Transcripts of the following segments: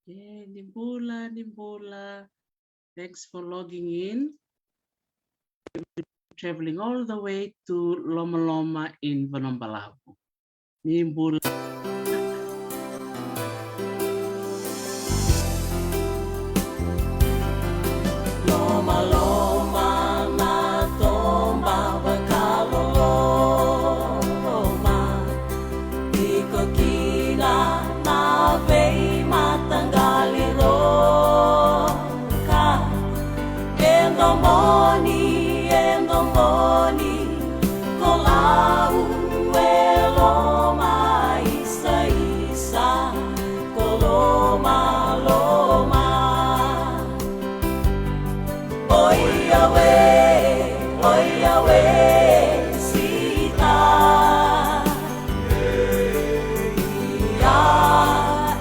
Yeah, Nimbula. Thanks for logging in. Traveling all the way to Lomaloma in Vanuabalavu. Nimbula. Lomaloma na tomba vakaloloma, tiko kina na vei matangali roka, endomoni, kolau eloma isa, koloma loma. Oi away, sita.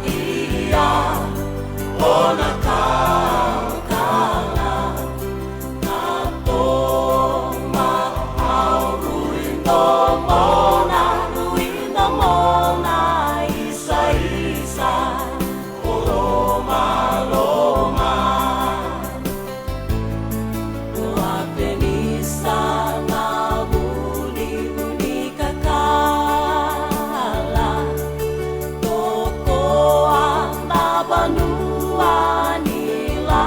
Ia, ona kala, na toma au ruindo mona, isa, koloma loma. Na vuli unikakala, tokoa na Vanua nilasa,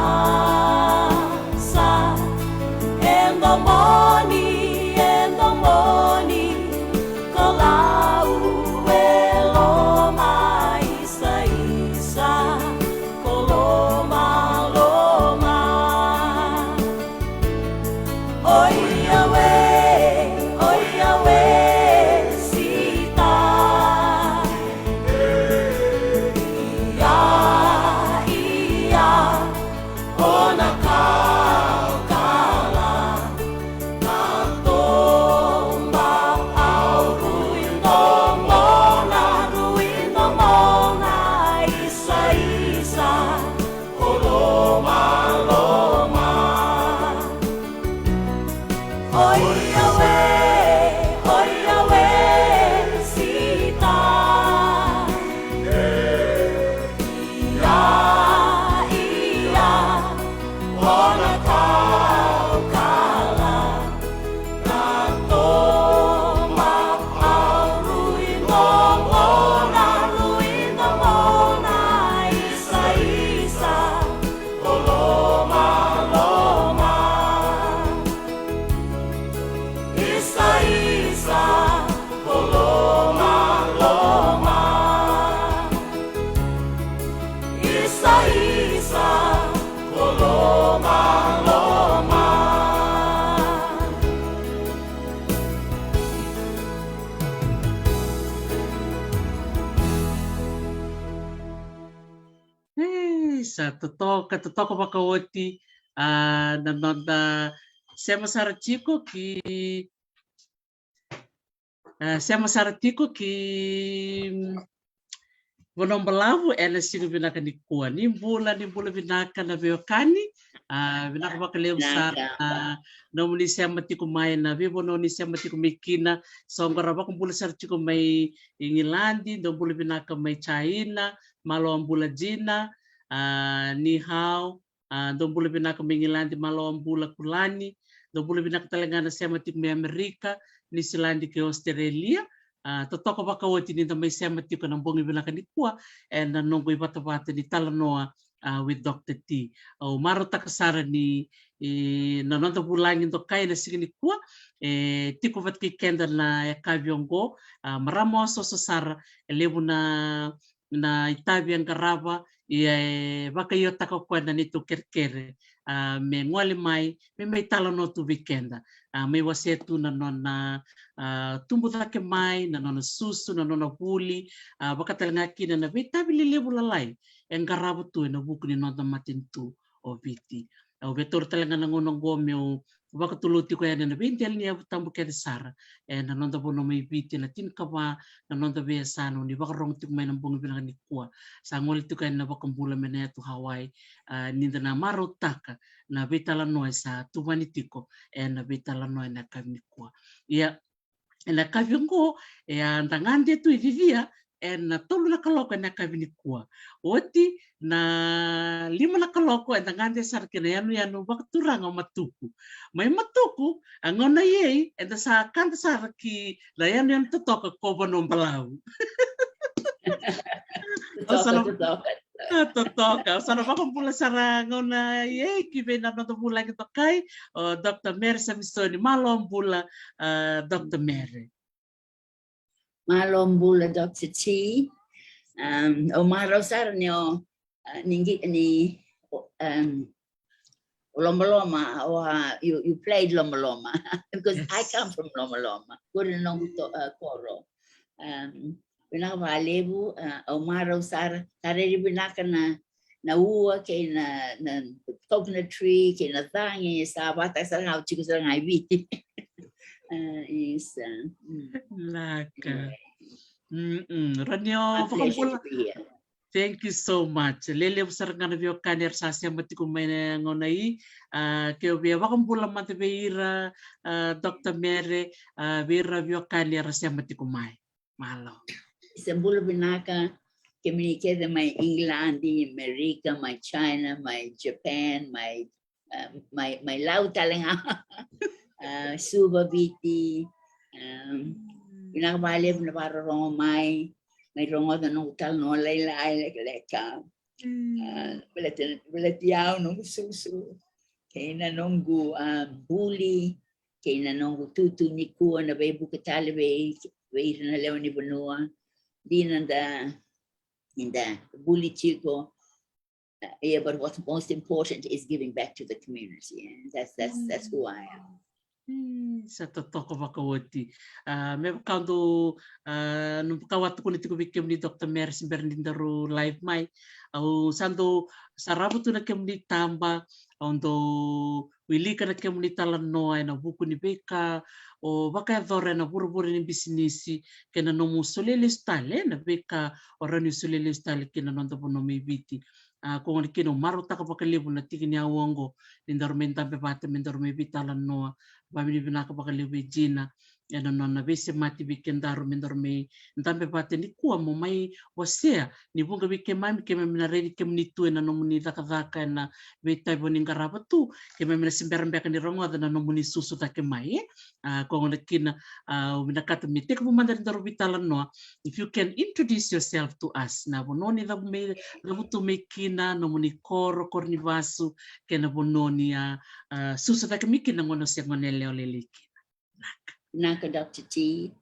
endomoni, kolau eloma isa, koloma loma. Oi away, sita. Ia, ona kala, na tomba au ruindo mona, isa, koloma loma. Oi away, sita. Ia, ona kala, na toma au ruindo mona, isa, koloma loma. Isa, koloma loma. Isa, koloma loma. Sa totoka pakawoti nanonda sema saratiko ki Vanuabalavu ela sigo vinaka nikua nimbula vinaka na veokani vinaka vakaleu sara nomuni sema tiko mai na vivononi sema tiko mikina songora vakumbula sara tiko mai Ingilandi ndombula vinaka mai China Malo ambula dina ni hao ndombula vinaka mai Ingilandi Malo ambula kulani ndombula vinaka talangana sema tiko mai Amerika ni Silandi ke Australia. Totoka wakawati ni tamay sema tiko ng bongi bilaka nikua and nongo ivatavata ni Talanoa with Dr. T. Maro takasara ni nanonda bulangin to kaya na sige nikua tiko vat kikenda na kavyongo maramo so sara lebu na itabi ang garaba baka yo takakwa na nito kerkere me ngwali mai me may Talanoa tu weekenda may wasetu na nona tumbo take mai na nona susu na nona vuli baka talanga kina na vitabi lebu lalai ang garaba tu na buku ni nona matin tu o viti o betor talanga nangonong gomeo baka tuluti ko yan na bintel niya tambo kaya sara na nona po na may viti na tinkawa na nona be Yasana ni baka rong tik may nang bungi bilang nikua sa ngol tu kaya na baka mbula mena tu Hawaii ninda na marotaka na Veitalanoa sa tumani tiko na Veitalanoa na kamikua ia na kavyongo andangande tu ivivia na tolu na kaloko na kavinikua. Oti na 5 na kaloko na ngande sarke na yanu vakaturaga o matuku. Mai matuku angona yei na sa kanta sarki na yanu totoka ko Vanuabalavu. Totoka. Sana vakambula sara ngona yei kive na bula ki tokai Dr Mere Samisoni Malo Bula Dr Mere. Malo Bula Dr T. Malo sara nio ni Lomaloma, or you played Lomaloma because yes. I come from Lomaloma. Koro. Vanuabalavu, Omaro Sara, Tareri Binaka na ua, ke na coconut tree, ke na tangi, ivatavata, sa how chicos are iviti. Is Laka. Ranyo, thank you so much. Lele sarangana vio kaner sa mati kumene ngonai. Ke via wakambula mate veira Dr Mere veira vio kaner sa mati kumai. Malo. Sembula binaka communicate my England, America, my China, my Japan, my Lao Talanoa, Suba Biti, Vanuabalavu na para rongo may rongo da no Talanoa leka. Beletiao no susu. Kaya na nongu vuli, kaya na nongu tutu nikua na Levuka na leo ni Vanua. Dina in the vuli tiko. Yeah, but what's most important is giving back to the community, and that's who I am. Sa totoka wakawati. Me kando nung kawat ko nito bikem ni Dr Mere Samisoni live mai. Au sando sarabu tu na kemni tamba ondo wilika na kemni Talanoa na buku ni beka o vakaduri na buru-buru ni Bisinisi kena nomu solele stale na beka orani solele stale kena nonto pono mebiti. Kung kino maruta ka pakalibu na tikini awongo nindaro mentampe pate mendaro Veitalanoa bamini binaka pakalibu jina yana nona bese mati bikendaro mendaro me ntampe pate nikua mo mai wasea ni bunga bike mami keme mina redi kem ni tu na nomuni vakaturaga na veitai boning karapa tu keme mina simberambeka ni rongo na nomuni susu take mai kung kina binakata mi tek mo mandar ndaro Veitalanoa. If you can introduce yourself to us na bononi labu tu mekina nomuni koro korni vasu kena bononi susu take mikina ngono se ngonele oleliki. Naka Dr T.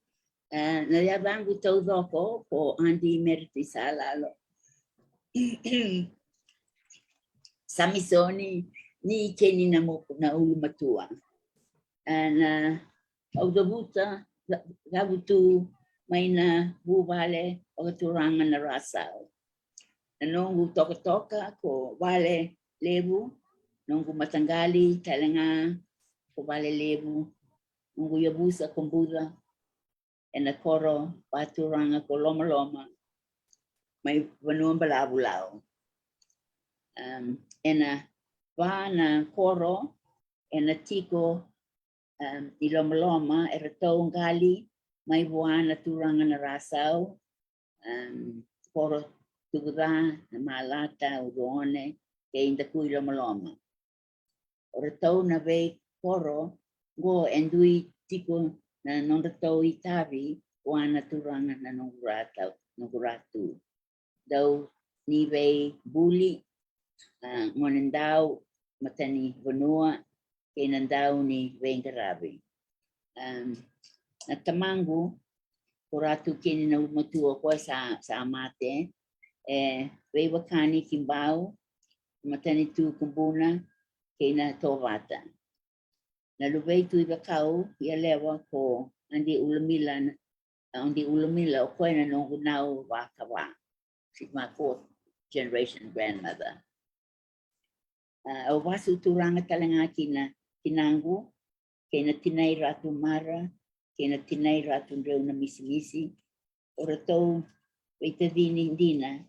Nalabangu taudoko po andi merti salalo. Samisoni ni keni na ulumatua. Na audabuta gabutu may na bubale vakaturaga na rasao. Nongu totoka ko wale levu, nongu matangali talanga ko wale levu, nongu yabusa kombuda, ena koro vakaturaga ko Lomaloma, may Vanuabalavu lao. Ena na koro, ena tiko di Lomaloma, erato ngali, may buana turanga na rasao, koro tuguda na malata uruone ke inda kui Lomaloma. Orato na ve koro go endui tiko na nondato itavi buana turanga na nonguratu. Dau ni ve vuli ngonendau matani Vanua ke nandau ni vengarabi. Na tamangu kuratu kini na umatua ko sa amate veiwakani kimbau matani tu kumbuna kena tovata. Na lubei tu ibakau ia lewa ko andi ulamila o koina nongu nau wakawa. She's my 4th generation grandmother. O wasu turanga talanga kinangu kena tinai ratu mara kena tinai ratu reu na Bisinisi. Ora tau veitadini dina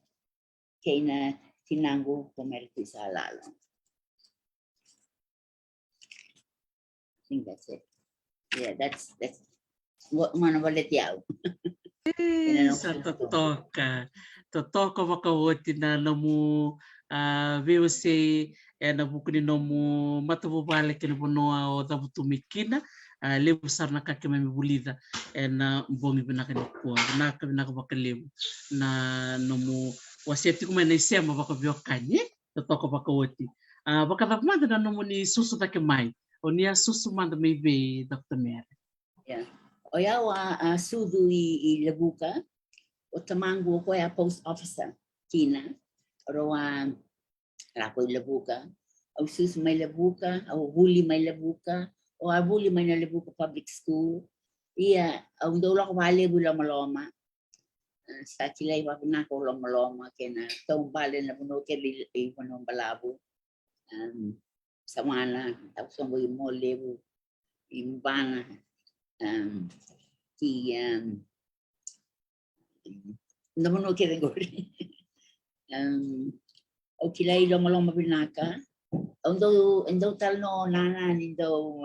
kena tinangu komerti salalo. I think that's it. Yeah, that's mana wale tiao. Sa totoka. Totoka wakawoti na nomu veiwasei na buku ni nomu matavuvale kina Vanua o davutumikina levu sarna kake mai bulida na bongi binaka nikua binaka bakalevu na nomu waseti kuma na sema bakabiokanye totoka wakawoti. Vakadapmanda na nomu ni susu take mai. Onia susu manda mai be Dr. Mere. Yeah. O yawa sudu I Levuka, o tamangu ko ya post officer kina, roa rako I Levuka, o susu mai Levuka, o vuli mai Levuka, o a vuli mai na Levuka Public School, ia o ndola ko vale Lomaloma, sa kilai wa na ko Lomaloma kena tong bale na puno ke I Vanuabalavu, samana tapos mo mo levu imbana naman okay gori o kilay Lomaloma binaka ando Talanoa nana nindo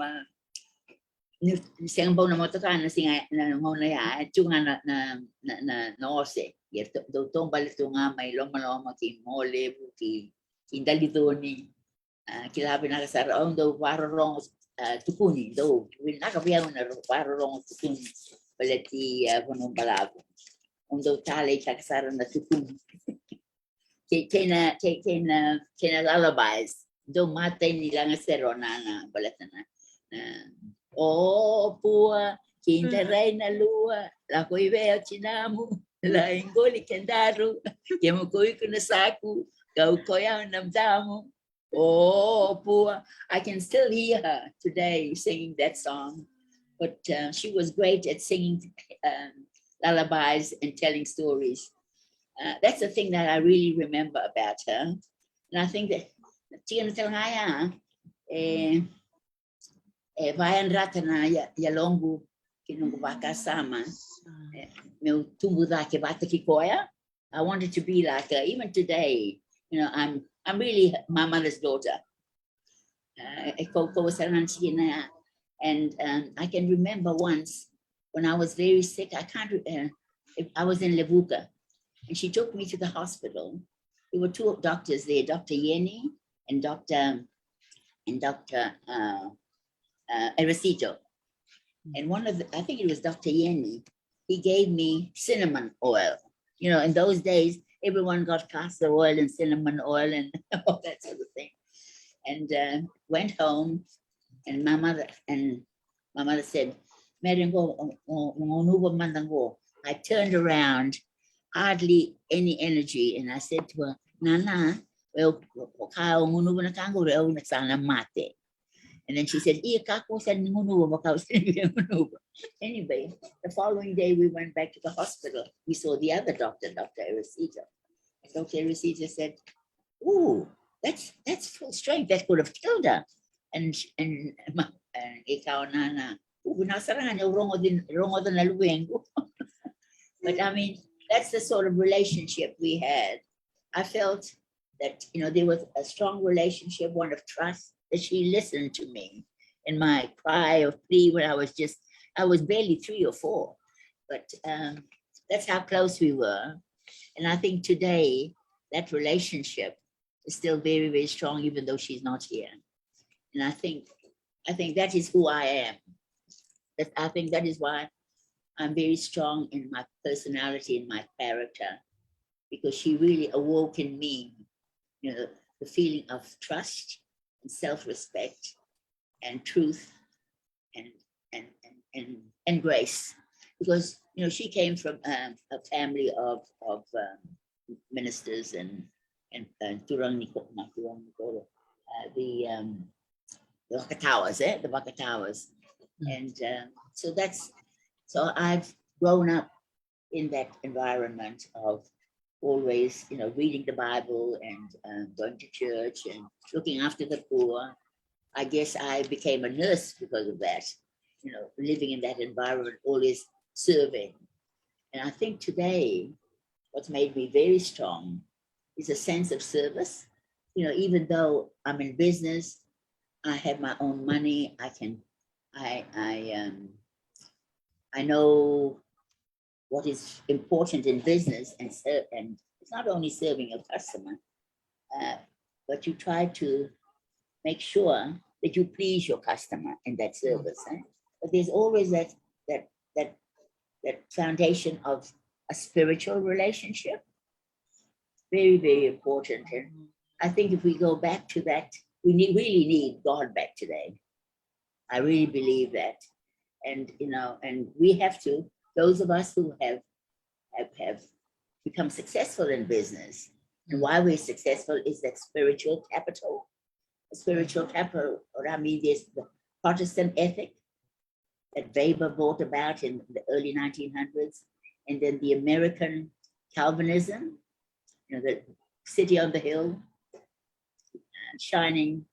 siyang baw na motoka na singa na ngona ya tunga na ose yerto do tong balito nga may Lomaloma ki mole ki indalitoni kilabi na kasara ando warong tukuni do nakabiyang na warong tukuni balati Vanuabalavu ando tali kasara na tukuni kena lullabies do matay nila nga serona na balatana o pua kintaray na lua la ko'y veo chinamu la ingoli kendaru kemukoy ko na saku kau koya namdamu. Oh, poor. I can still hear her today singing that song. But she was great at singing lullabies and telling stories. That's the thing that I really remember about her. And I think that vayan rata na yalongu kinungu baka sama meu tumbu dake bata kikoya. I wanted to be like her. Even today, you know, I'm really my mother's daughter. And I can remember once when I was very sick. I was in Levuka, and she took me to the hospital. There were two doctors there, Dr. Yeni and Dr. Eresito. And one of I think it was Dr. Yeni, he gave me cinnamon oil. You know, in those days, everyone got castor oil and cinnamon oil and all that sort of thing. And went home, and my mother said, I turned around, hardly any energy, and I said to her, Nana, well, and then she said, anyway, the following day we went back to the hospital. We saw the other doctor, Dr. Eresito. And Dr. Eresito said, "Ooh, that's full strength. That could have killed her." And ikaw nana, but I mean, that's the sort of relationship we had. I felt that, you know, there was a strong relationship, one of trust, that she listened to me in my cry or plea when I was barely 3 or 4. But that's how close we were. And I think today that relationship is still very, very strong, even though she's not here. And I think that is who I am. I think that is why I'm very strong in my personality and my character, because she really awoke in me, you know, the feeling of trust and self-respect and truth and grace. Because, you know, she came from a family of ministers and the Vakatawas, and so I've grown up in that environment of always, you know, reading the Bible and going to church and looking after the poor. I guess I became a nurse because of that, you know, living in that environment, always serving. And I think today, what's made me very strong is a sense of service. You know, even though I'm in business, I have my own money. I I know what is important in business, and it's not only serving a customer, but you try to make sure that you please your customer in that service. But there's always that foundation of a spiritual relationship. Very, very important. And I think if we go back to that, we really need God back today. I really believe that. And, and we have to, those of us who have become successful in business, and why we're successful is that spiritual capital. Spiritual capital, or I mean, there's the Protestant ethic that Weber brought about in the early 1900s, and then the American Calvinism, the city on the hill, shining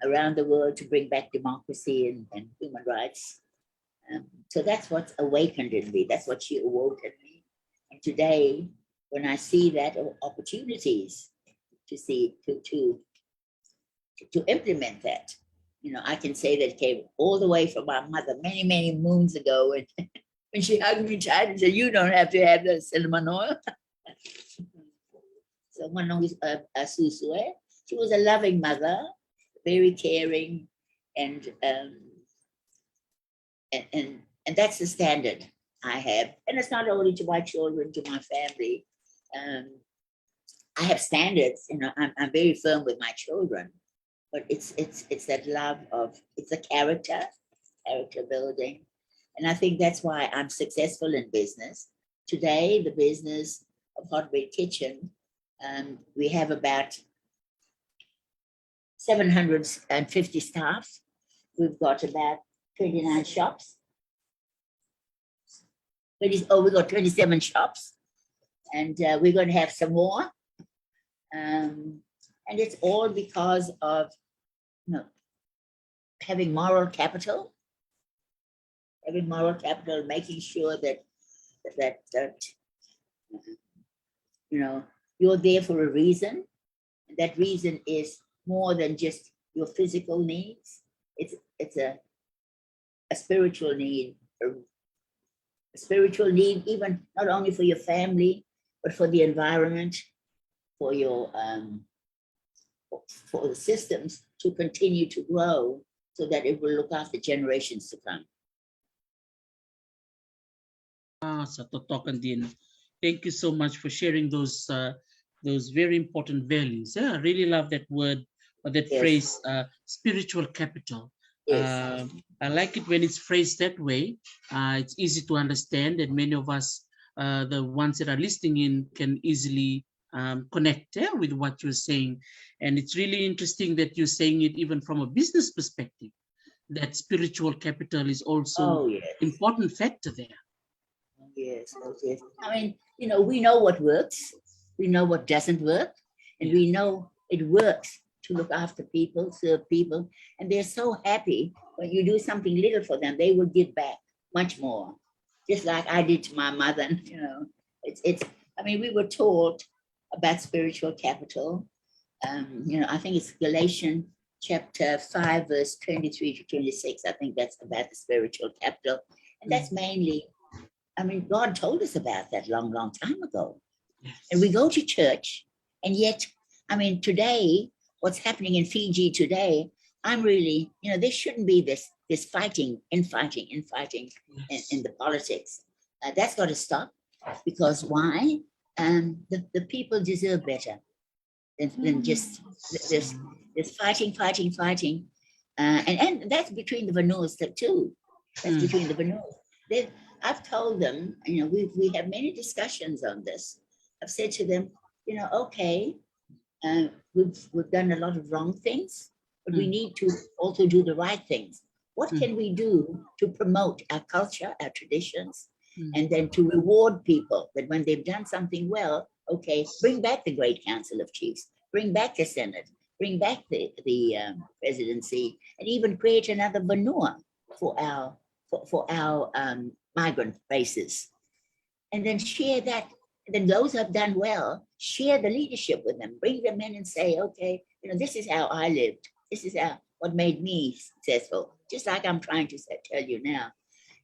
around the world to bring back democracy and human rights. So that's what's awakened in me. That's what she awoke in me. And today, when I see that opportunities to implement that, I can say that it came all the way from my mother many, many moons ago. And when she hugged me tight and said, "You don't have to have the cinnamon oil." So one of Susue, she was a loving mother, very caring, and that's the standard I have. And it's not only to my children, to my family. I have standards. I'm very firm with my children, but it's that love of, it's a character building. And I think that's why I'm successful in business. Today, the business of Hotbed Kitchen, we have about 750 staff. We've got about 29 shops. We've got 27 shops, and we're going to have some more. And it's all because of having moral capital, making sure that you're there for a reason. And that reason is more than just your physical needs. It's a spiritual need, a spiritual need, even not only for your family, but for the environment, for your for the systems to continue to grow, so that it will look after generations to come. Sa totokan din. Thank you so much for sharing those very important values. Yeah, I really love that word, or that phrase, spiritual capital. Yes. I like it when it's phrased that way. It's easy to understand, and many of us, the ones that are listening in, can easily connect with what you're saying. And it's really interesting that you're saying it even from a business perspective, that spiritual capital is also important factor there. Yes. I mean, we know what works, we know what doesn't work, and we know it works to look after people, serve people, and they're so happy when you do something little for them. They will give back much more, just like I did to my mother. It's. I mean, we were taught about spiritual capital. I think it's Galatians chapter 5, verse 23 to 26. I think that's about the spiritual capital, and that's mainly. I mean, God told us about that long, long time ago. And we go to church, and yet, I mean, today, what's happening in Fiji today, I'm really, there shouldn't be this infighting in the politics. That's got to stop, because why? The people deserve better than just this fighting. And that's between the Vanuas too. That's between the Vanuas. I've told them, we have many discussions on this. I've said to them, okay, we've done a lot of wrong things, but we need to also do the right things. What can we do to promote our culture, our traditions, and then to reward people that when they've done something well, okay, bring back the Great Council of Chiefs, bring back the Senate, bring back the presidency, and even create another Vanua for our migrant races, and then share that. And then those who have done well, share the leadership with them, bring them in and say, okay, this is how I lived. This is what made me successful, just like I'm trying to tell you now.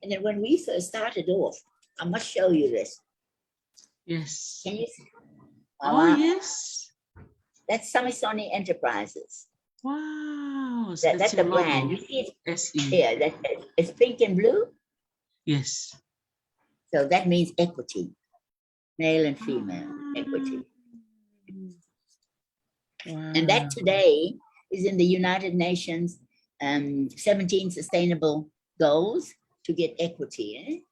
And then when we first started off, I must show you this. Yes. Can you see? Oh, yes. That's Samisoni Enterprises. Wow. That's the your brand. logo. You see it? SE. Yeah, it's pink and blue. Yes. So that means equity, male and female equity. Wow. And that today is in the United Nations 17 Sustainable Goals to get equity.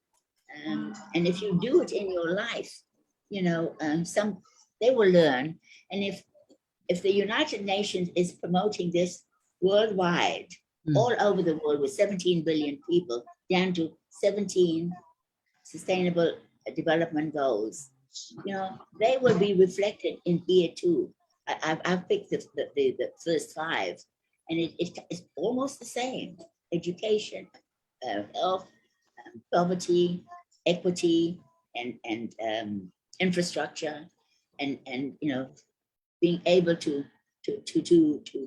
And if you do it in your life, you know, they will learn. And if the United Nations is promoting this worldwide, all over the world with 17 billion people, down to 17 Sustainable Development Goals, you know, they will be reflected in here too. I've picked the first 5, and it's almost the same: education, health, poverty, equity, and infrastructure, and you know, being able to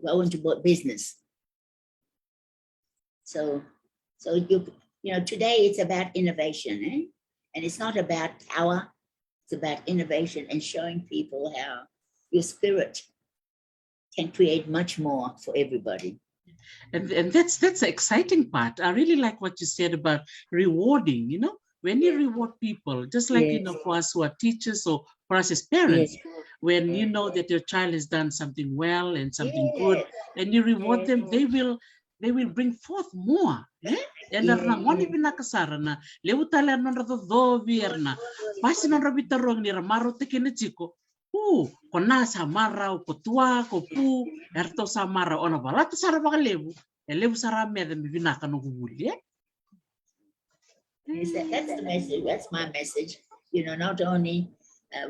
go into business. So you know, today it's about innovation, and it's not about power. It's about innovation and showing people how your spirit can create much more for everybody. And that's the exciting part. I really like what you said about rewarding, you know, when you reward people, just like, you know, for us who are teachers or for us as parents, when you know that your child has done something well and something good, and you reward them, they will bring forth more. And ngoni binakasara na leutala non do vierna pasi non rabita rong ni ramaro tekene chiko kona samara o kotua ko pu erto samara ona balata sara bakalevu elevu sara mede binaka no gubuli. That's the message. That's my message. You know, not only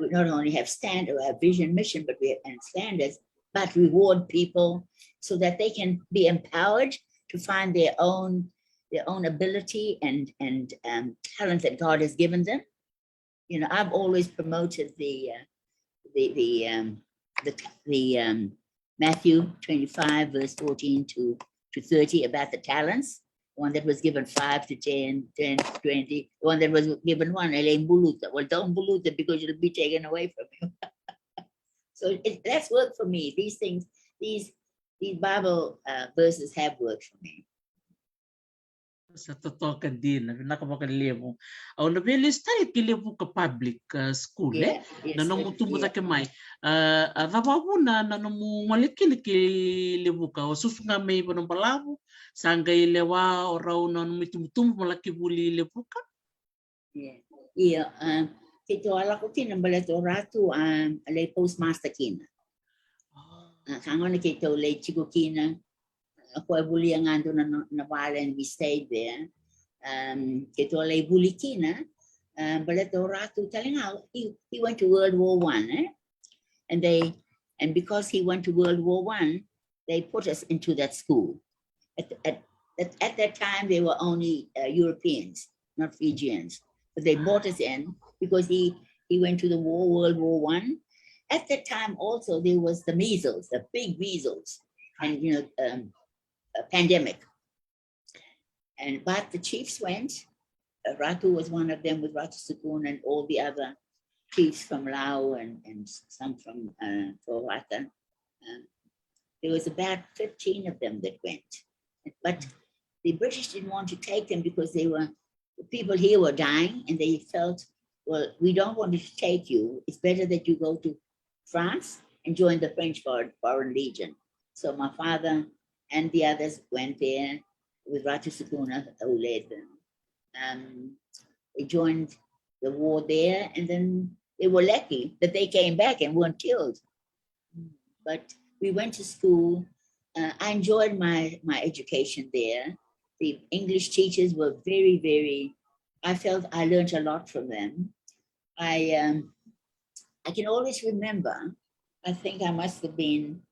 we not only have vision, mission, but we have standards, but reward people so that they can be empowered to find their own ability and talent that God has given them. You know, I've always promoted the Matthew 25 verse 14 to 30 about the talents. One that was given 5 to 10, 10 to 20. One that was given 1, well, don't buluta because it'll be taken away from you. So that's worked for me. These things, these Bible verses have worked for me. Sa totoka dina nakabakalevu au na bele style ke Levuka Public School na nomu tumuta ke mai na nomu malekini ke Levuka o susunga mai Vanuabalavu sanga ilewa o rau na nomu tumutumu malaki vuli Levuka kito ala ko kin balato ratu le postmaster kina kangone kito le chico kina ako vuli ang ando na wala, and we stayed there. Kito lay vuli kina, balato ratu talingaw. He went to World War I, and because he went to World War I, they put us into that school. At that time, they were only Europeans, not Fijians, but they brought us in because he went to the World War I. At that time, also there was the measles, the big measles, and you know. A pandemic, but the chiefs went. Ratu was one of them with Ratu Sukun and all the other chiefs from Lao and some from Torocake. There was about 15 of them that went, but the British didn't want to take them because the people here were dying, and they felt, well, we don't want to take you. It's better that you go to France and join the French Foreign Legion. So my father and the others went there with Ratu Sukuna, who led them. They joined the war there, and then they were lucky that they came back and weren't killed. But we went to school. I enjoyed my education there. The English teachers were very, very, I felt I learned a lot from them. I can always remember, I think I must have been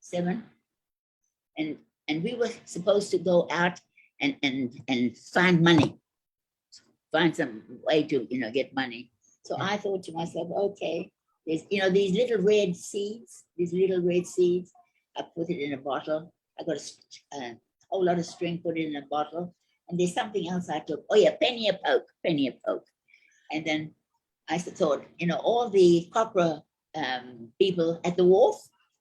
7. And we were supposed to go out and find money, find some way to, you know, get money. So I thought to myself, okay, there's, you know, these little red seeds, I put it in a bottle. I got a whole lot of string, put it in a bottle, And there's something else I took. Oh yeah, penny a poke. And then I thought, all the copra people at the wharf.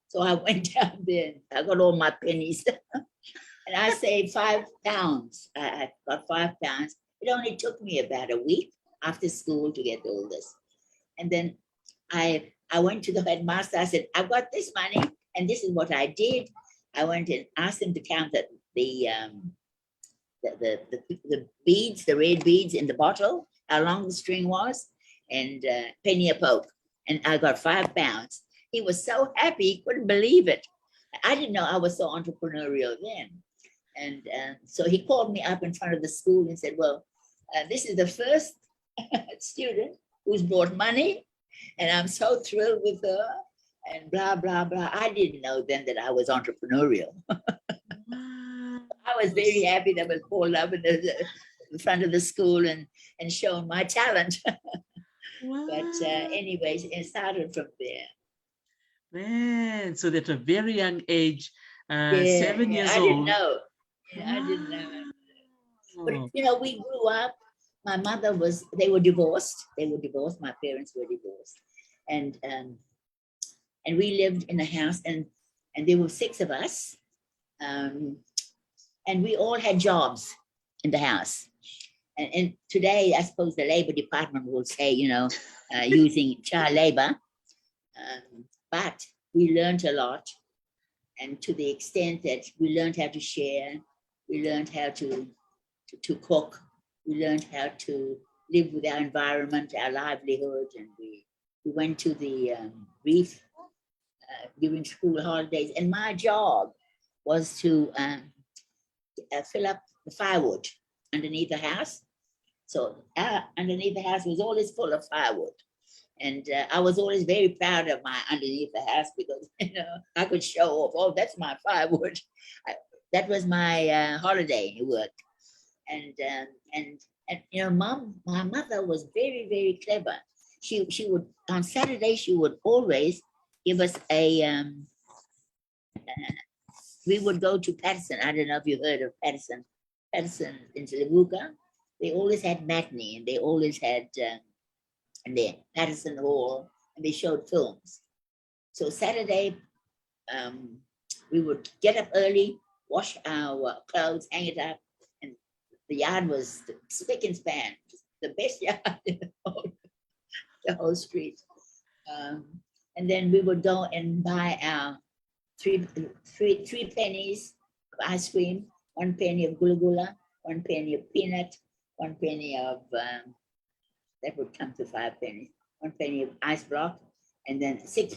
So I went down there and I got all my pennies. And I saved £5. I got £5. It only took me about a week after school to get all this. And then I went to the headmaster. I said, I've got this money and this is what I did. I went and asked him to count the beads, the red beads in the bottle, how long the string was, and penny a poke. And I got £5. He was so happy, he couldn't believe it. I didn't know I was so entrepreneurial then. And so he called me up in front of the school and said, well, this is the first student who's brought money, and I'm so thrilled with her, and blah, blah, blah. I didn't know then that I was entrepreneurial. I was very happy that I was called up in the front of the school and shown my talent. Wow. But anyways, it started from there. Man, so at a very young age, 7 years I old. didn't know. I didn't know. But we grew up. My mother they were divorced. My parents were divorced. And we lived in a house, and there were 6 of us. And we all had jobs in the house. And today, I suppose the Labor Department will say, using child labor. But we learned a lot. And to the extent that we learned how to share, we learned how to cook, we learned how to live with our environment, our livelihood. And we went to the reef during school holidays. And my job was to fill up the firewood underneath the house. So underneath the house was always full of firewood. And I was always very proud of my underneath the house because, I could show off, oh, that's my firewood. That was my holiday work. And my mother was very, very clever. She would, on Saturday, she would always give us we would go to Patterson. I don't know if you heard of Patterson. Patterson in Levuka. They always had matinee, and they always had in the Patterson Hall, and they showed films. So Saturday, we would get up early, wash our clothes, hang it up, and the yard was spick and span, the best yard in the whole street. And then we would go and buy our three pennies of ice cream, 1 penny of gula gula, 1 penny of peanut, 1 penny of, that would come to 5 pennies, 1 penny of ice block, and then six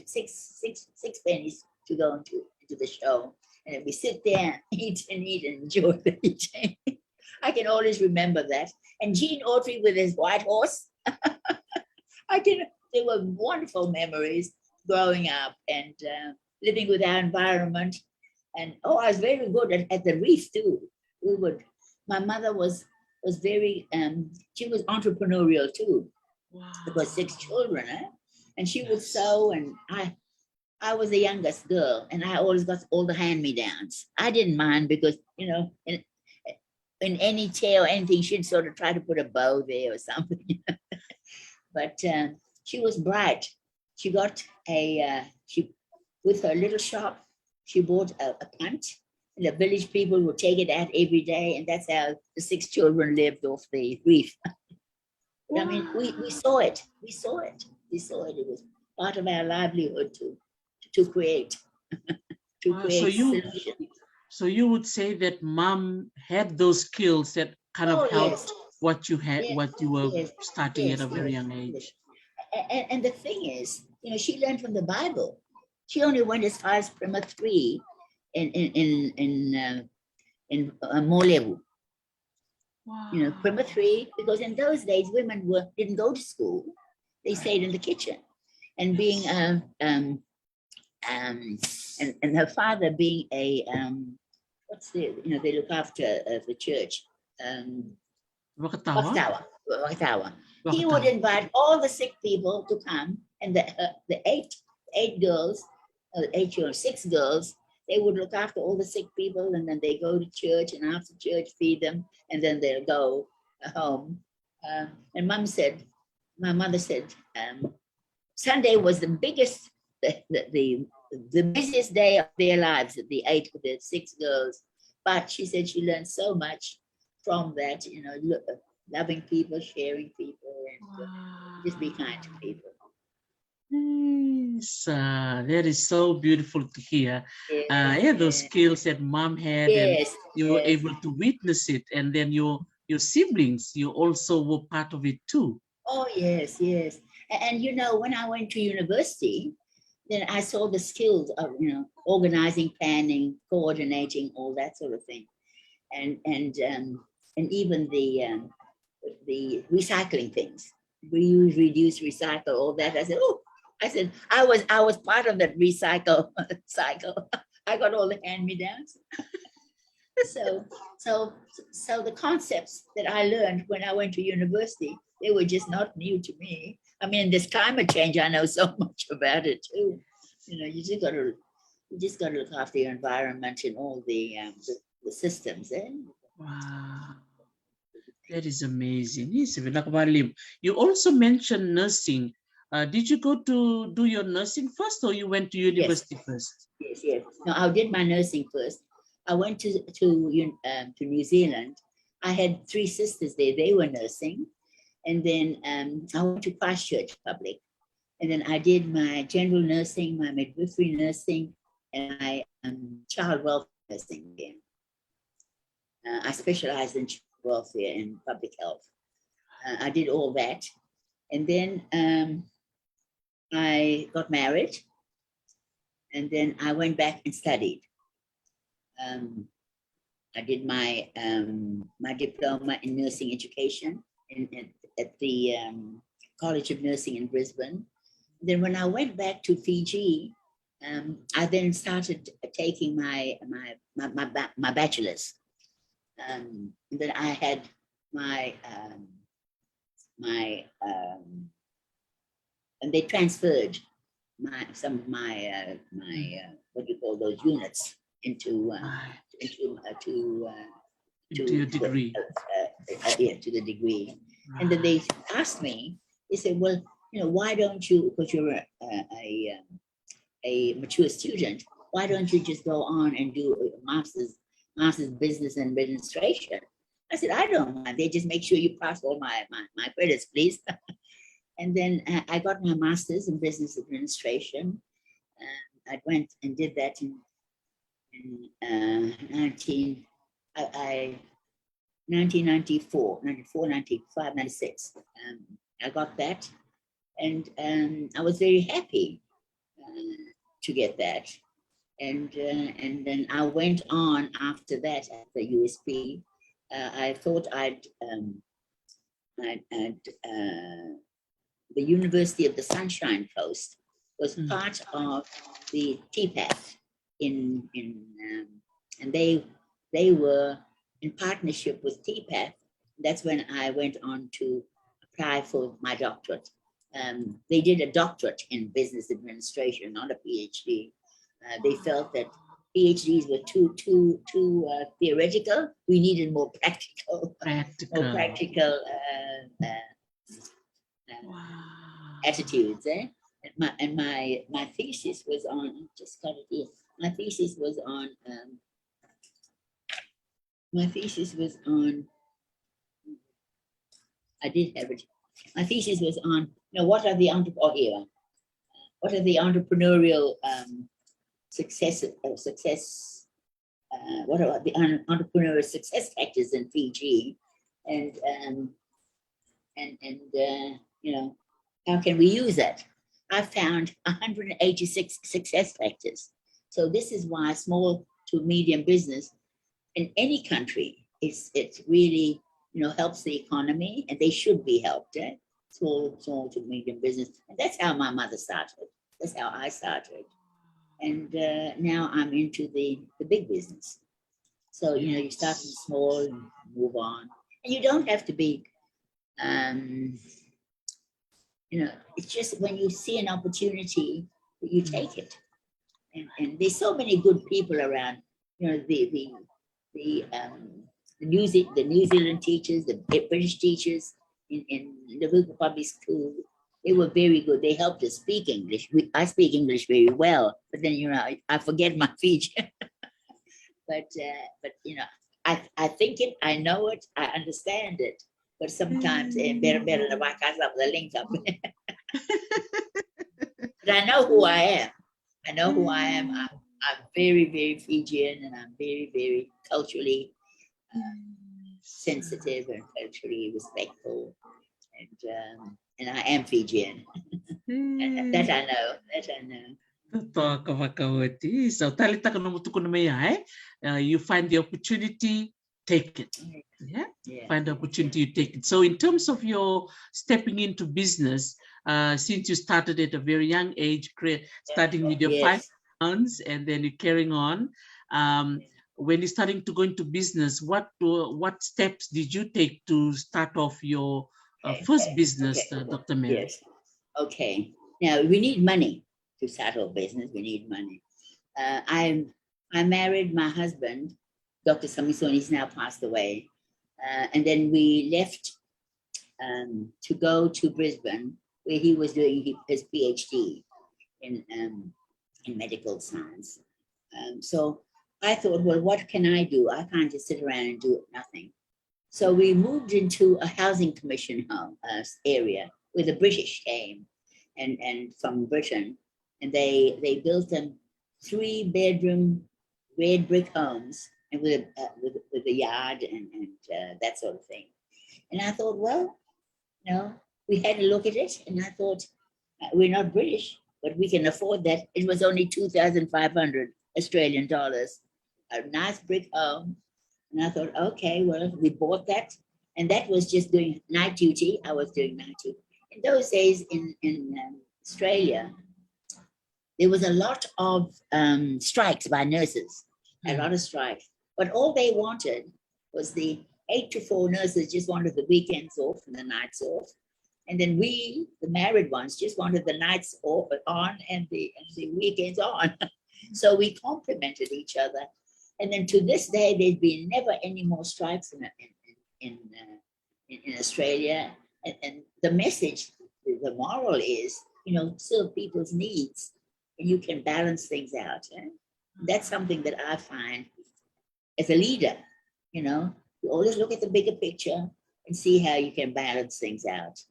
pennies to go into the show. And then we sit there, eat and enjoy the eating. I can always remember that. And Gene Autry with his white horse. They were wonderful memories growing up and living with our environment. And I was very good at the reef too. My mother was very, she was entrepreneurial too. Wow. Because 6 children, and she would sew, and I was the youngest girl, and I always got all the hand-me-downs. I didn't mind because, in any chair or anything, she'd sort of try to put a bow there or something. But she was bright. She got with her little shop, she bought a punt, and the village people would take it out every day, and that's how the 6 children lived off the reef. Wow. I mean, we saw it. It was part of our livelihood to create. So you would say that Mom had those skills that kind of helped what you had, what you were starting at a very young age. And the thing is, she learned from the Bible. She only went as far as Prima 3 in Molevu. Wow. Prima 3, because in those days women didn't go to school; they stayed in the kitchen. And being and her father being a they look after the church. Vakatawa. He would invite all the sick people to come, and the 8 girls, 6 girls, they would look after all the sick people, and then they go to church, and after church feed them, and then they'll go home. And my mother said, Sunday was the biggest, the busiest day of their lives, the 6 girls. But she said she learned so much from that, loving people, sharing people, and just be kind to people. Yes, that is so beautiful to hear. Those skills that mom had, and you were able to witness it, and then your siblings, you also were part of it too. Oh, yes. And when I went to university, then I saw the skills of, organizing, planning, coordinating, all that sort of thing. And even the recycling things, reuse, reduce, recycle, all that. I said, I was part of that recycle cycle. I got all the hand-me-downs. So the concepts that I learned when I went to university, they were just not new to me. I mean, this climate change, I know so much about it too. You just got to look after your environment and all the systems. Wow, that is amazing. Yes, you also mentioned nursing. Did you go to do your nursing first, or you went to university first? Yes. No, I did my nursing first. I went to New Zealand. I had 3 sisters there. They were nursing. And then I went to Christchurch Public. And then I did my general nursing, my midwifery nursing, and my child welfare nursing again. I specialized in child welfare and public health. I did all that. And then I got married. And then I went back and studied. I did my diploma in nursing education at the College of Nursing in Brisbane. Then when I went back to Fiji, I then started taking my bachelor's. And then I had and they transferred some of my what do you call those units into your degree. To the degree. And then they asked me, they said, well, why don't you, because you're a mature student, why don't you just go on and do a master's business administration? I said, I don't mind. They just make sure you pass all my credits, please. And then I got my master's in business administration. I went and did that in 1994, 94, 95, 96. I got that. And I was very happy to get that. And then I went on after that at the USP. I thought the University of the Sunshine Coast was part of the TPAC and they were in partnership with TPAC. That's when I went on to apply for my doctorate. They did a doctorate in business administration, not a PhD. They felt that PhDs were too theoretical. We needed more practical. Attitudes. And my thesis was on, just got it here. My thesis was on I did have it. My thesis was on, what are the entrepreneurial success, what are the entrepreneurial success factors in Fiji, and how can we use that? I found 186 success factors. So this is why small to medium business in any country, it's really, helps the economy, and they should be helped. Small to medium business. And that's how my mother started. That's how I started. And now I'm into the big business. So, you start from small and move on. And you don't have to be, it's just when you see an opportunity, you take it. And there's so many good people around. You know, the New Zealand teachers, the British teachers in Levuka Public School, they were very good. They helped us speak English. I speak English very well, but then, you know, I forget my Fijian. but you know, I think it, I know it, I understand it, but sometimes better the link up. But I know who I am. I know who I am. I'm very, very Fijian, and I'm very, very culturally sensitive and culturally respectful, and I am Fijian. That I know. That I know. Totoka Vakaduri. So talita ka namutuko na may you find the opportunity, take it. Yeah? Find the opportunity, you take it. So in terms of your stepping into business, since you started at a very young age, starting with your 5 pounds and then you're carrying on, when you're starting to go into business, what steps did you take to start off your first business, Dr. Mere? Yes. Okay. Now we need money to start our business. We need money. I married my husband, Dr. Samisoni. He's now passed away, and then we left to go to Brisbane, where he was doing his PhD in medical science. So I thought, well, what can I do? I can't just sit around and do nothing. So we moved into a housing commission area where the British came and from Britain, and they built them 3-bedroom red brick homes and with a yard and that sort of thing. And I thought, well, you know, we had a look at it, and I thought, we're not British, but we can afford that. It was only 2,500 Australian dollars, a nice brick home. And I thought, okay, well, we bought that, and that was just doing night duty. I was doing night duty. In those days in Australia, there was a lot of strikes by nurses, a lot of strikes. But all they wanted was the 8 to 4 nurses just wanted the weekends off and the nights off. And then we, the married ones, just wanted the nights off on and the weekends on. So we complemented each other. And then to this day, there's been never any more strikes in Australia. And the message, the moral is, you know, serve people's needs, and you can balance things out. That's something that I find as a leader, you know, you always look at the bigger picture and see how you can balance things out.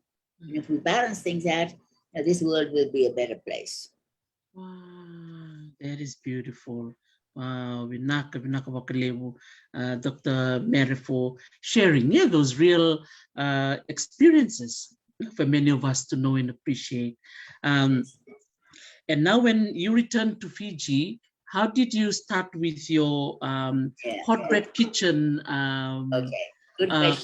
And if we balance things out, this world will be a better place. Wow, that is beautiful. Wow, Dr. Mere, for sharing those real experiences for many of us to know and appreciate. And now when you return to Fiji, how did you start with your hot bread kitchen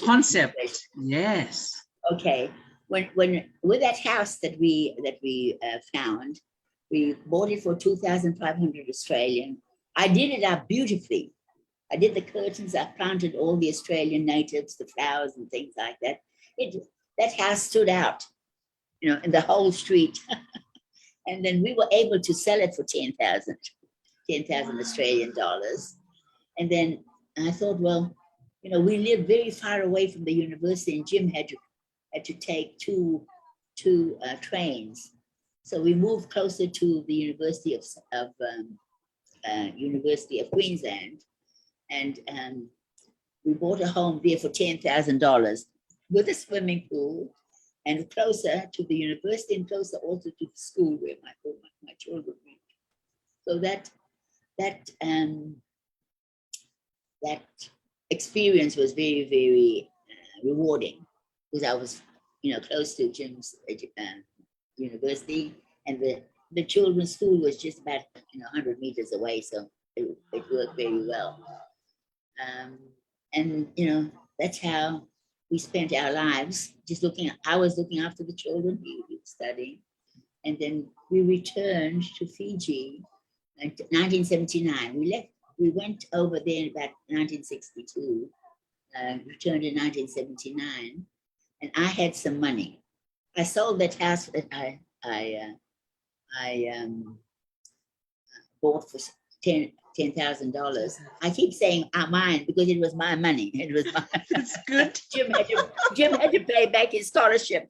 concept? Yes. Okay. When with that house that we found, we bought it for 2,500 Australian. I did it up beautifully. I did the curtains. I planted all the Australian natives, the flowers and things like that. That house stood out, you know, in the whole street. And then we were able to sell it for 10,000 Australian dollars. And then I thought, well, you know, we lived very far away from the university, and Jim had to take two trains. So we moved closer to the University of Queensland, and we bought a home there for $10,000 with a swimming pool, and closer to the university and closer also to the school where my children went. So that experience was very, very rewarding, because I was, you know, close to Jim's university, and the children's school was just about 100 meters away, so it worked very well. And you know, that's how we spent our lives, I was looking after the children, he was studying. And then we returned to Fiji in 1979. We went over there in about 1962, returned in 1979, and I had some money. I sold that house that bought for $10,000. I keep saying mine because it was my money. It was mine. It's good. Jim had to pay back his scholarship.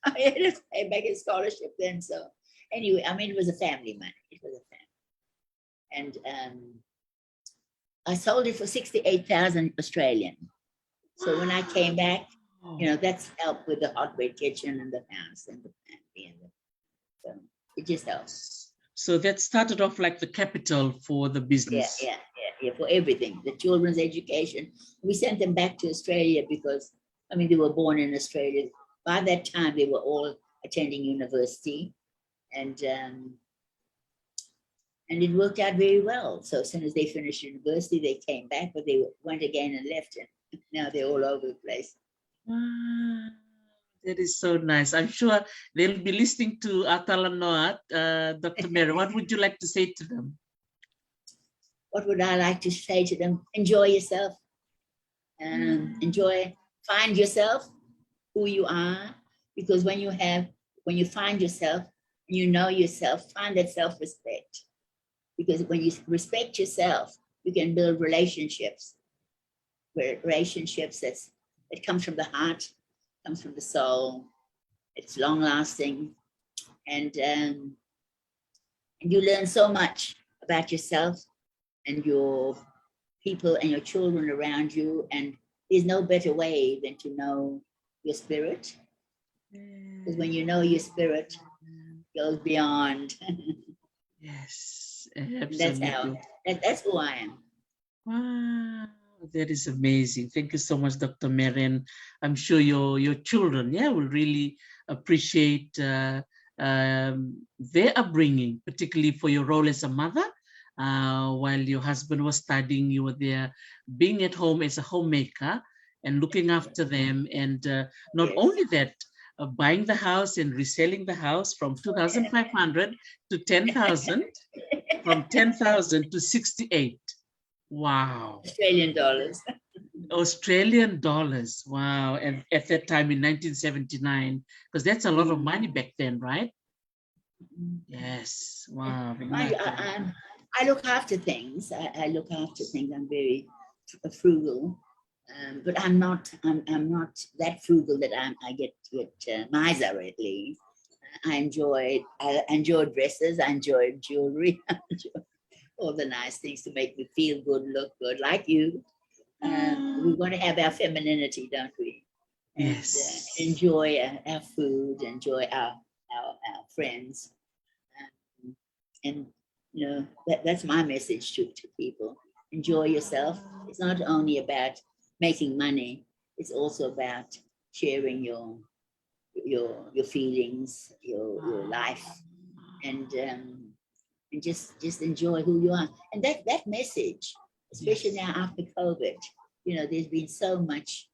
I had to pay back his scholarship then. So anyway, I mean, it was a family money. It was a family. And I sold it for 68,000 Australian. So when I came back, you know, that's helped with the hot bread kitchen and the house and the family. So it just helps. So that started off like the capital for the business. Yeah, for everything. The children's education. We sent them back to Australia because, I mean, they were born in Australia. By that time, they were all attending university. And it worked out very well. So as soon as they finished university, they came back, but they went again and left. And now they're all over the place. Wow, that is so nice. I'm sure they'll be listening to Talanoa. Dr. Mere, what would you like to say to them? What would I like to say to them? Enjoy yourself. Find yourself, who you are, because when you find yourself, you know yourself, find that self-respect. Because when you respect yourself, you can build relationships that comes from the heart, comes from the soul. It's long-lasting, and you learn so much about yourself and your people and your children around you. And there's no better way than to know your spirit, because when you know your spirit, it goes beyond. Yes, absolutely. That's who I am. Wow, that is amazing. Thank you so much, Dr. Mere. And I'm sure your children, will really appreciate their upbringing, particularly for your role as a mother. While your husband was studying, you were there being at home as a homemaker and looking after them. And not only that, buying the house and reselling the house from 2,500 to 10,000, from 10,000 to 68. Wow. Australian dollars. Wow. And at that time in 1979, because that's a lot of money back then, right? Yes. Wow. I look after things. I look after things. I'm very frugal. But I'm not that frugal that I get miserly. I enjoy dresses. I enjoy jewelry. I enjoy all the nice things to make me feel good, look good, like you. We want to have our femininity, don't we? Yes. And enjoy our food, enjoy our friends, and you know that's my message to people. Enjoy yourself. It's not only about making money, it's also about sharing your feelings, your life, and just enjoy who you are. And that message, especially now after COVID, you know, there's been so much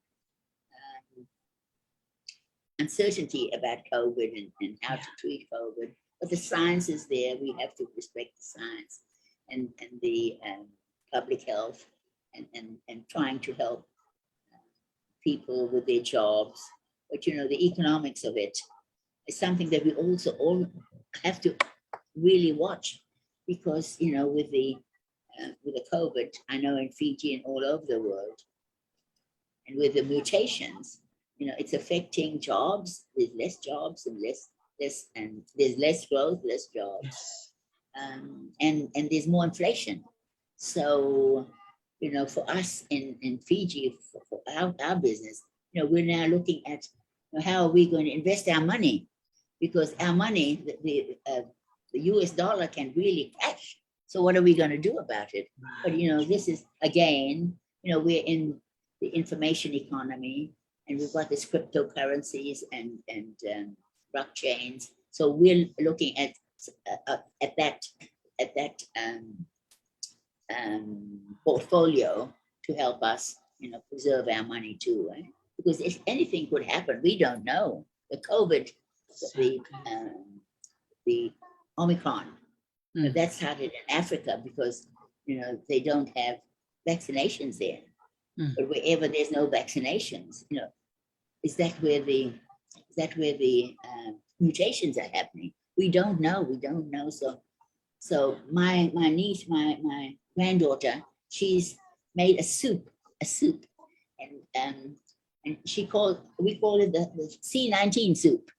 uncertainty about COVID and how to treat COVID, but the science is there. We have to respect the science and the public health and trying to help people with their jobs. But you know, the economics of it is something that we also all have to really watch, because you know, with the COVID, I know in Fiji and all over the world, and with the mutations, you know, it's affecting jobs. There's less jobs and and there's less growth, less jobs, and there's more inflation. So you know, for us in Fiji, for our business, you know, we're now looking at, you know, how are we going to invest our money, because our money, the US dollar can really crash. So what are we going to do about it? But you know, this is again, you know, we're in the information economy, and we've got this cryptocurrencies and blockchains. So we're looking at that portfolio to help us, you know, preserve our money too, right? Because if anything could happen, we don't know. The COVID, the Omicron, that started in Africa because, you know, they don't have vaccinations there. But wherever there's no vaccinations, you know, is that where the mutations are happening? We don't know. So my niece, my granddaughter, she's made a soup, and we call it the C19 soup.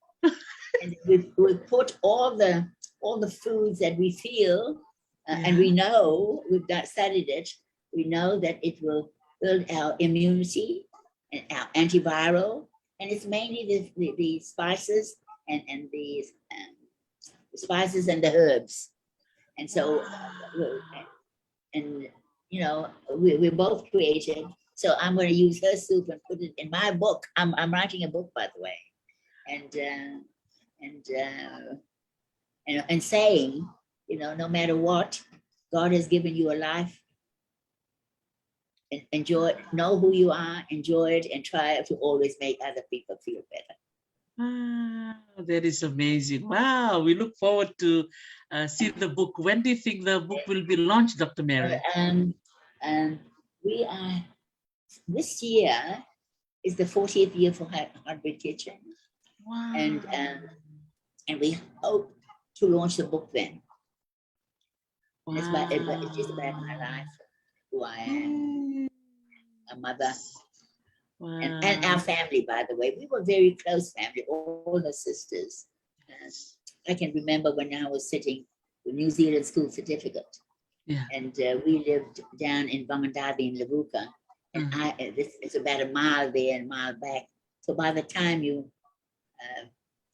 And we put all the foods that we feel, and we know, we've studied it, we know that it will build our immunity and our antiviral, and it's mainly the spices and the spices and the herbs. And so, and you know, we're both creative. So I'm going to use her soup and put it in my book. I'm writing a book, by the way, and saying, you know, no matter what, God has given you a life. And enjoy it, know who you are, enjoy it, and try to always make other people feel better. That is amazing. Wow, we look forward to see the book. When do you think the book will be launched, Dr. Mere? We are, this year is the 40th year for Heartbreak Kitchen. Wow. And we hope to launch the book then. Wow. It's just about my life, who I am, a mother. Wow. And our family, by the way. We were a very close family, all the sisters. I can remember when I was sitting the New Zealand school certificate. Yeah. And we lived down in Vanua in Levuka. And it's about a mile there and a mile back. So by the time you,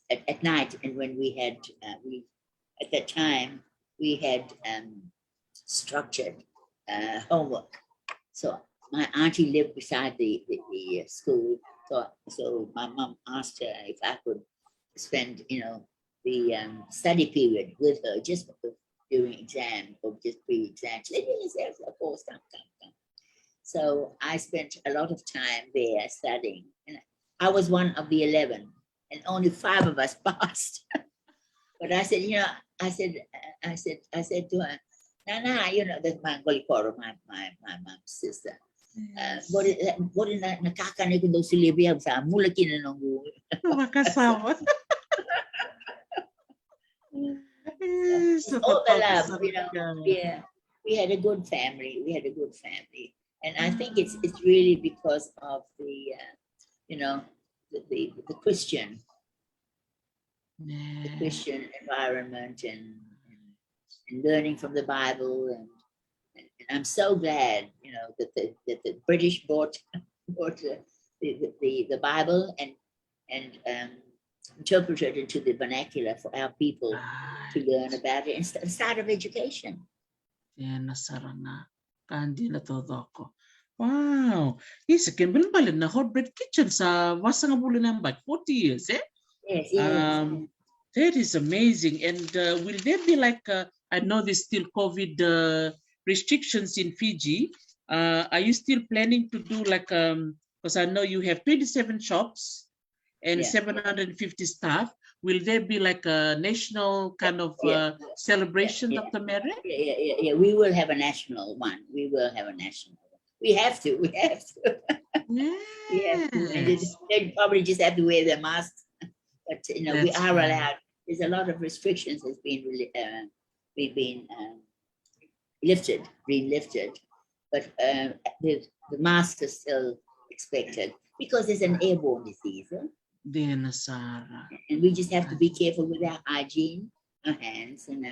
at night, and when we had, at that time, we had structured homework. So my auntie lived beside the school, so my mom asked her if I could spend, you know, the study period with her just during exam or just pre-exam. She said, yes, of course, come. So I spent a lot of time there studying, and I was one of the 11, and only 5 of us passed. But I said, you know, I said to her, Nana, you know, that's my mom's sister. What is that? Nakakanig ko daw si Libya sa mula kinanong Makasama. All the love, you know. Yeah, we had a good family. And I think it's really because of the, you know, the Christian, the Christian environment and learning from the Bible, and I'm so glad, you know, that the British brought the Bible and interpreted it into the vernacular for our people to learn about it and start of education. Yeah, nasarana. Kandi na totoko. Wow. Yes, again, balin na Heartbreak Kitchen sa wasa nga Bula ng 40 years, eh? Yes. That is amazing. And will there be like, I know there's still COVID restrictions in Fiji. Are you still planning to do like, because I know you have 27 shops and 750 staff. Will there be like a national kind of celebration, Dr. Mere? Yeah. We will have a national one. We have to. Yes. They probably just have to wear their masks. But, you know, we are allowed. There's a lot of restrictions that's been lifted, but the mask is still expected because it's an airborne disease. Dina, Sarah. And we just have to be careful with our hygiene, our hands, and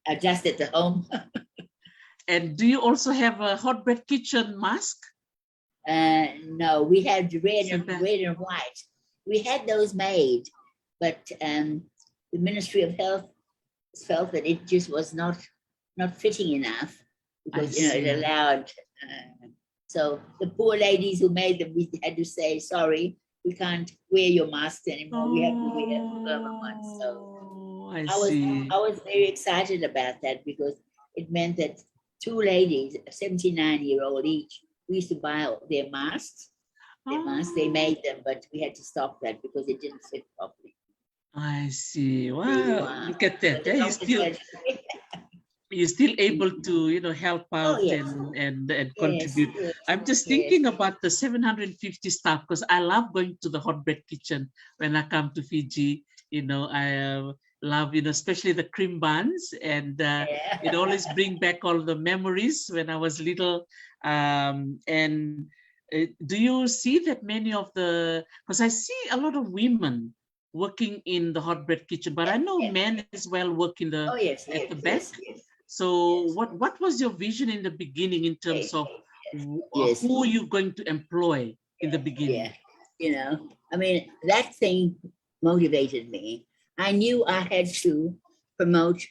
adjust at the home. And do you also have a Heartbreak Kitchen mask? No, we had red and white. We had those made, but the Ministry of Health felt that it just was not fitting enough because you know it allowed. So the poor ladies who made them, we had to say, sorry, we can't wear your masks anymore. We have to wear thermal ones. So I was very excited about that because it meant that 2 ladies, 79-year-old each, we used to buy their masks. They made them, but we had to stop that because it didn't fit properly. I see. Wow, look at that. You're still able to, you know, help out and contribute. Yes, I'm just thinking about the 750 staff because I love going to the Heartbreak Kitchen when I come to Fiji. You know, love, especially the cream buns, and it always bring back all the memories when I was little. And do you see that many of because I see a lot of women working in the hot bread kitchen, but I know men as well work in the at the back. So what was your vision in the beginning in terms of who you're going to employ in the beginning? I mean, that thing motivated me. I knew I had to promote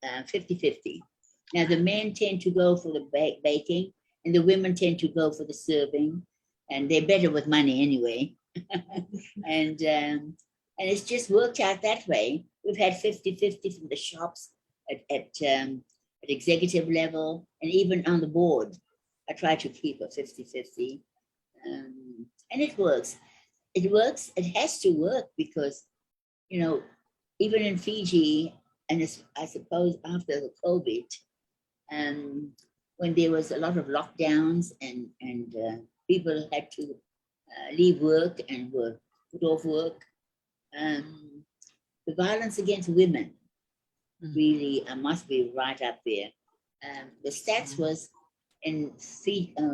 50-50. Now, the men tend to go for the baking, and the women tend to go for the serving, and they're better with money anyway. and it's just worked out that way. We've had 50-50 from the shops at executive level, and even on the board. I try to keep a 50-50, and it works. It works. It has to work because, even in Fiji, and I suppose after the COVID, when there was a lot of lockdowns and people had to leave work and were put off work, the violence against women really must be right up there. The stats was in 2014,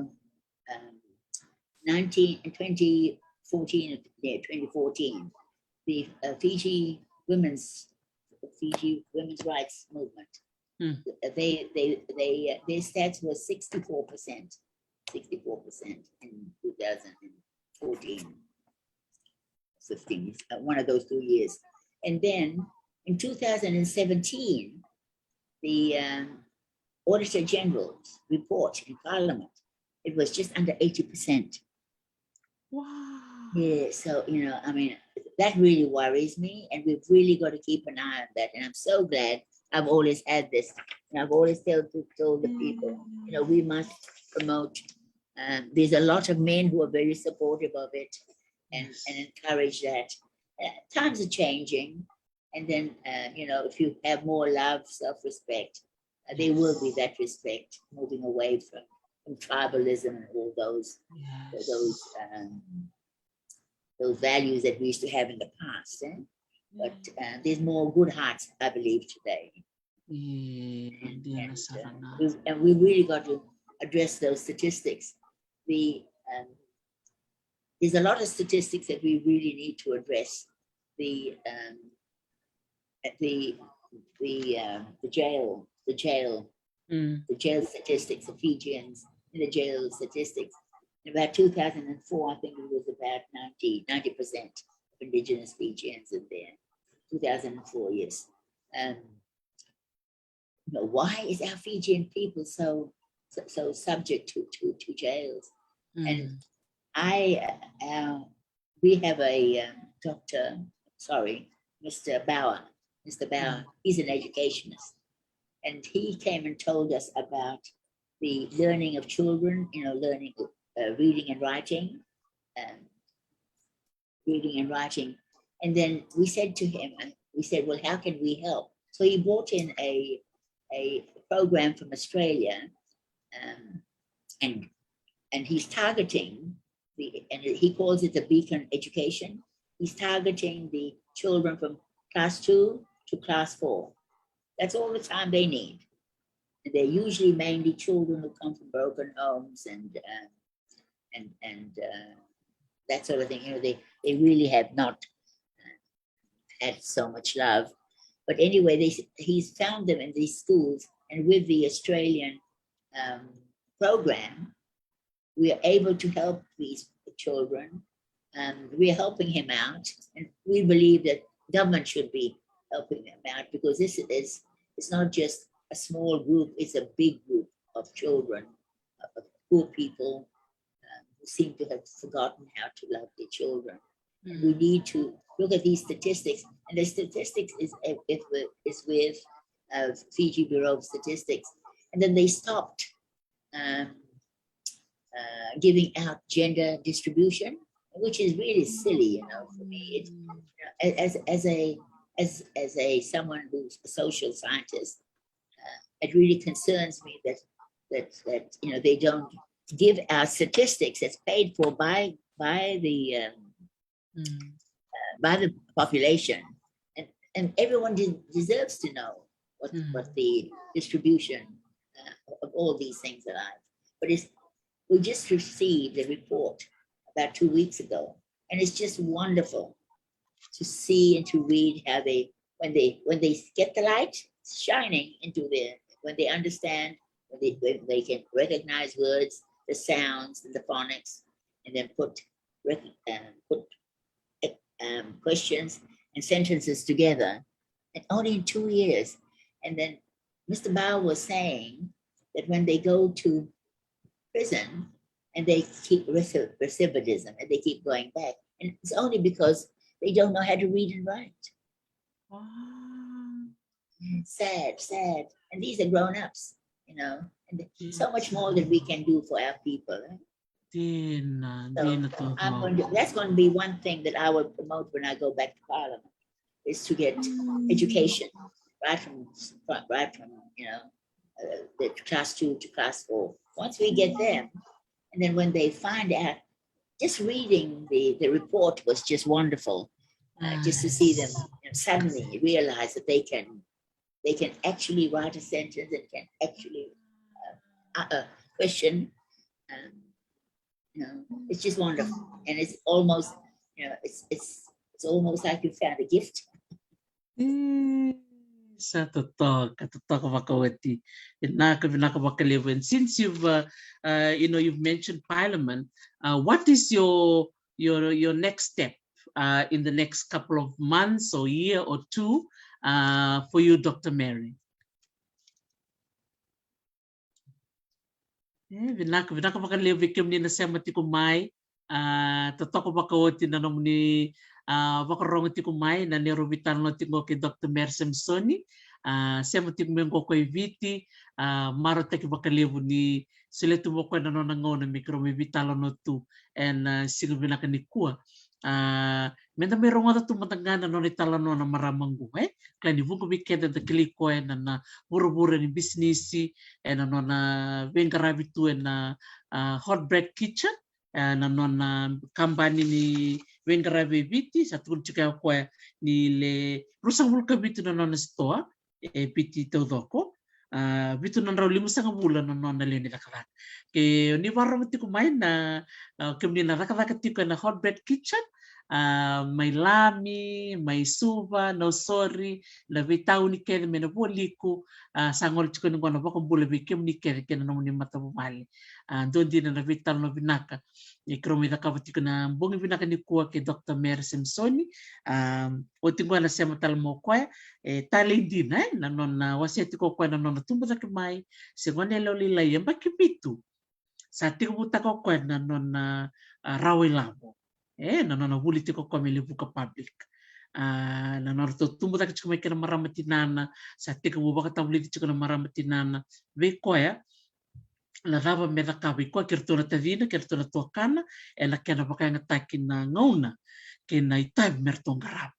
the Fiji women's rights movement. Their stats was 64% in 2014, 15, one of those 2 years. And then in 2017, the Auditor General's report in Parliament, it was just under 80%. Wow. Yeah, so, I mean, that really worries me, and we've really got to keep an eye on that. And I'm so glad I've always had this. And I've always told the people, we must promote. There's a lot of men who are very supportive of it and encourage that. Times are changing. And then, if you have more love, self-respect, there will be that respect moving away from tribalism and all those values that we used to have in the past. But there's more good hearts, I believe, today. And we really got to address those statistics. There's a lot of statistics that we really need to address. The jail statistics of Fijians in the jail statistics. In about 2004, I think it was about 90% of indigenous Fijians in there. 2004, yes. Why is our Fijian people so subject to jails? And we have a Mr. Bauer. He's an educationist, and he came and told us about the learning of children, learning reading and writing. And then we said to him, well, how can we help? So he brought in a program from Australia, and he's targeting and he calls it the beacon education. He's targeting the children from class 2 to class 4. That's all the time they need. And they're usually mainly children who come from broken homes and that sort of thing. They really have not had so much love. But anyway, he's found them in these schools, and with the Australian program, we are able to help these children. We are helping him out, and we believe that government should be helping them out, because it's not just a small group, it's a big group of children, of poor people who seem to have forgotten how to love their children. And we need to look at these statistics, and the statistics is with Fiji Bureau of Statistics, and then they stopped giving out gender distribution, which is really silly, for me. As someone who's a social scientist, it really concerns me that they don't give our statistics that's paid for by the population, and and everyone deserves to know what the distribution of all these things are like. But we just received a report about 2 weeks ago, and it's just wonderful to see and to read how when they get the light shining into when they understand, when they can recognize words, the sounds and the phonics, and then put questions and sentences together, and only in 2 years. And then Mr. Bao was saying that when they go to prison and they keep recidivism and they keep going back, and it's only because they don't know how to read and write. Wow. Sad. And these are grown-ups, you know, and so much more that we can do for our people. Right? Dina, That's going to be one thing that I will promote when I go back to Parliament, is to get education right from you know, the class 2 to class 4. Once we get them, and then when they find out, just reading the report was just wonderful. Just to see them, you know, suddenly realize that they can actually write a sentence and can actually question. You know, it's just wonderful, and it's almost, you know, it's almost like you found a gift. Sa totoka Vakawati. And since you've you've mentioned Parliament, what is your next step in the next couple of months or year or two for you, Dr. Mere? Vinaka Vakalevu ni na sema tiko mai totoka Vakawati na nomuni Vakaronga tiko mai na nero Veitalanoa tiko ke Dr. Mere Samisoni sema tiko mengo ko viti maro teki Vakalevu ni seletu moko na nona ngona mikro me Veitalanoa tu and sigo vinaka nikua menda meronga tu matangana no Talanoa na maramangu klani vuko weekend the kiliko na buru ni Bisinisi na nona vengaravi tu na hot bread kitchen na nona kambani ni vengaravi viti satu chika kwa ni le rusang vulka vitu na nona stoa piti todoko vitu na rau limu sanga bula na nona le ni rakala ke ni warong tiko mai na kemni na rakala tiko na hot bread kitchen may lami, may suva, no sorry, la vitau ni kere me na boliku, sangol chiko ni kona bako bula vikim ni kere kena nomuni matabumali. Doon din na Veitalanoa vinaka. Ikromi na kabatiko na bongi vinaka nikua ke Dr. Mere Samisoni. O tingwa na sema talamo kwa, tali dina na nona waseti ko kwa na nona tumbo na kimai, segone loli la yamba kibitu. Sa tiko buta ko kwa na nona Vanuabalavu. Na nona vuli tiko kwa Levuka Public. Na nona tumbo ta chiko mekena maramatinana, sa tiko bubaka tabuli chiko na maramatinana. Ve koya la rava me la kawi kwa kirtona tadina, kirtona tuakana, la kena baka ngataki na ngauna, kena itai mertonga rava.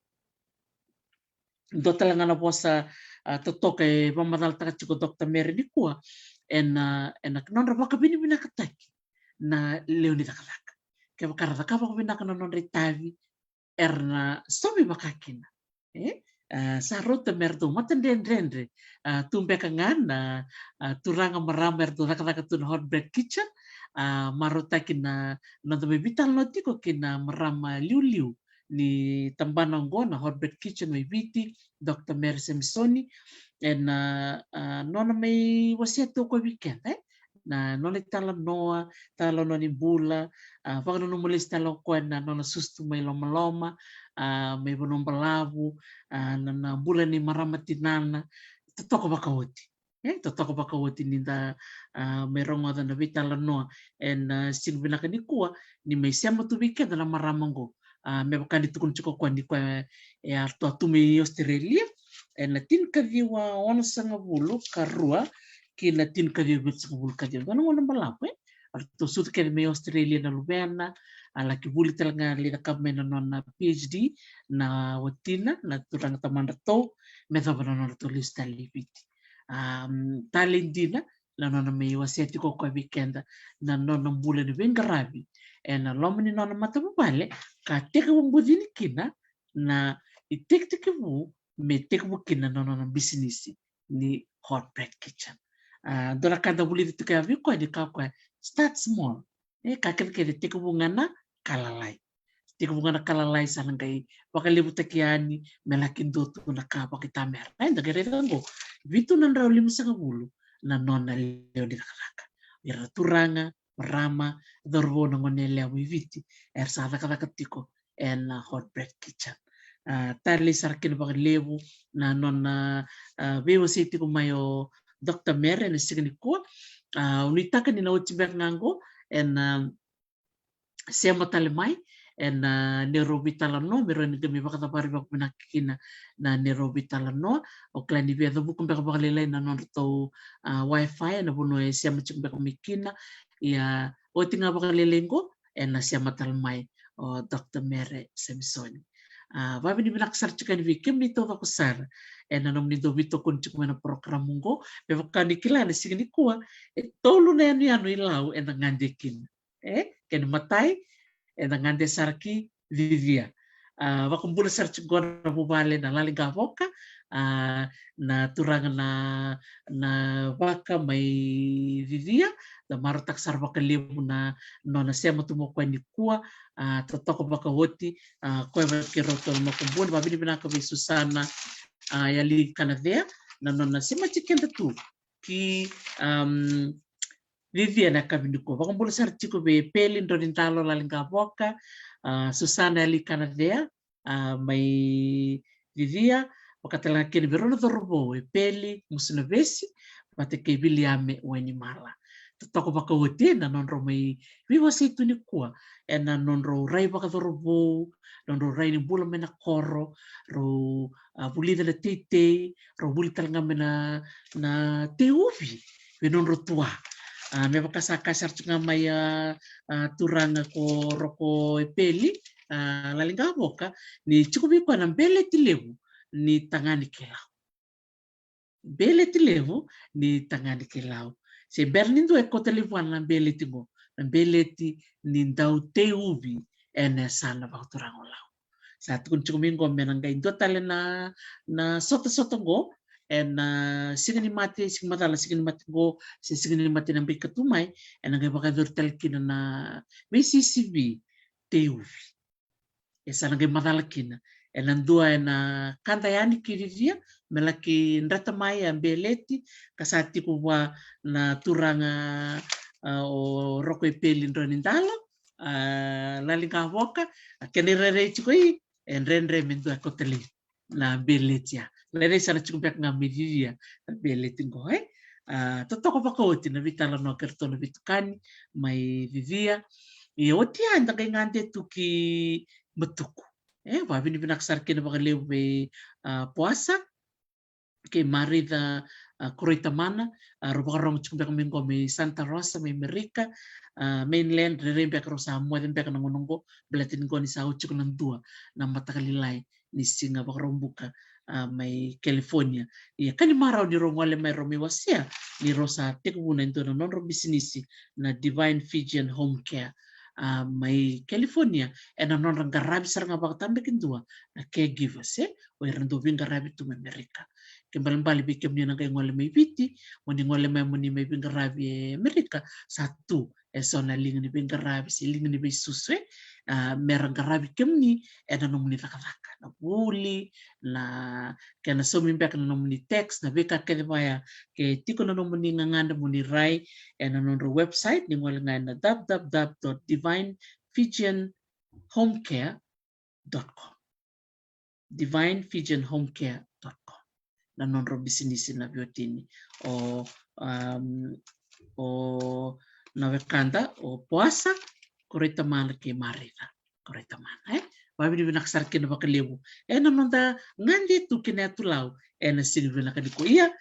Dota langana bosa totoka mamadal taka chiko Dr. Mere nikua, nona baka bini bina kataki na leoni takalaka. Ke bakara kapa ko binaka non retavi erna somi bakakina sa rota merdo matendendre tumbe kangana turanga marama erdo raka tu hot bread kitchen marota kina nando me Veitalanoa tiko kina marama liu ni tambana ngona hot bread kitchen me viti Dr. Mere Samisoni and nona me wasiato ko weekend na nona Talanoa ni Bula, Vakaduri mulis taloko na nona sustu may Lomaloma, may Vanuabalavu, na Bula ni maramatinana, totoka Vakawati. Totoka Vakawati ni da may ronga na Veitalanoa and sinubinaka nikua ni may sema tu weekend na maramango. May bakandi tukun chiko kwa ni kwa tu may Australia and natin kadiwa ono sanga bulu karua kina tin kadir bits bul kadir gano wala Malapu to sut ke me Australia na lubena ala ki buli talanga lida kabme na non PhD na watina na turang tamanda to me to na to lista libiti talindina na non me waseti ko ko weekend na non bule ni vengarabi na lomni non matabale ka teka bumbudini kina na itek bu me tiko mukina na Bisinisi ni hot bread kitchen. Dora kada buli itu kaya viko di kau start small. Kakek kiri tiko bungana kalalai. Tiko bungana kalalai sana kai wakalibu takiani melakin dotu na kapa kita mer. Ainda kere tango. Vitu nan rau 5,5 na nona leo di nakaka. Ira turanga, rama, dorbo na ngone leo viti. Sada kata tiko and hot bread kitchen. Tali sarkin baka levu na nona veiwasei tiko mayo Dr Mere na nikua unitaka ni na utibek ngango and sema talemai and nero Veitalanoa mero ni kami baka tapari baka pinakikina na nero Veitalanoa o klani bia dabu kumbeka baka lelai na non to wifi na buno sema chimbeka mikina ya o tinga baka lelengo and sema talemai o Dr Mere Samisoni. Vabi ni binaksar chikan vikim ni to vakusar and anom ni do vito kun chikmana program mungo be vakani kila na sigi nikua tolu na anu ilau and ngandekin ken matai and ngande sarki vivia vakumbula sar chigona bubale na lalinga voka na turanga na vaka mai vivia da marotak sar vakalimu na nona sema tumo kwa nikua totoka baka hoti koe vakiroto na makumbuni vabini binaka Susana yali kanavea na nona sema chikenda tu ki vivia na kabiniko vakumbula sar chiko be peli ndorintalo lalinga voka Susana yali kanavea mai vivia wakatala kene verona dorobo peli musinavesi pate ke biliame weni mala toko baka hote na non ro mai veiwasei tu nikua na non ro rai baka dorobo non ro rai ni Bula mena koro ro vuli na tete ro vuli talanga mena na te uvi ve non ro tua me baka sakasar tunga mai turanga ko roko peli lalinga boka ni chikubi kwa na mbele tilevu ni tangani kelau. Bele tilevu ni tangani kelau. Se bernindo e kotelevuan na bele tingo. Na bele ti ni ndau te ubi ene sana vakaturaga lau. Sa tukun chikumingo menanga indo tale na sota go en sigani mati sigmatala sigani mati go sigani mati na bikatumai en nga vakaduri talkina na VCCB te ubi. Esa nga madalakina en andua en kanda yani kirivia melaki ndrata mai ambeleti kasati kuwa na turanga o roko peli ndroni ndalo lalinga voka kenere chikoi en renre mendo koteli na beletia lere sana chikumbek ngamivia beleti ngo totoko pakoti na Veitalanoa kertona vitukani mai vivia e otia ndaka ngande tuki metuku vabini binaksar kena baka leu be puasa ke marida Kureita mana roba chikumbek mingo me Santa Rosa me Amerika mainland rembek rosa mo rembek na ngonongo belatin go ni sa uchu nan dua na matakalilai ni singa baka rombuka mai California ya kani marau ni rongole mai romi wasia ni rosa tekuna into na non Bisinisi na Divine Fijian Home Care mai California na non rangarabi saranga baka tambe kindua na caregivers o rando vingarabi tu Amerika kembali bikem ni nangay ngole mai viti moni ngole mai moni mai vingarabi Amerika satu esona linga ni vingarabi si linga ni bisuswe merangarabi kemni na nomuni vakaturaga na vuli na kana somimbek na nomuni text na veka kedvaya ke tiko na nomuni nganganda muni rai na nonro website ni ngole ngai na www.divinefijianhomecare.com divinefijianhomecare.com na nonro Bisinisi na biotini o na wekanda o puasa Kureita mana ke marida Kureita mana vabini binaksar kena baka levu na nonda ngandi tu kena tulau na sini binaka diko ia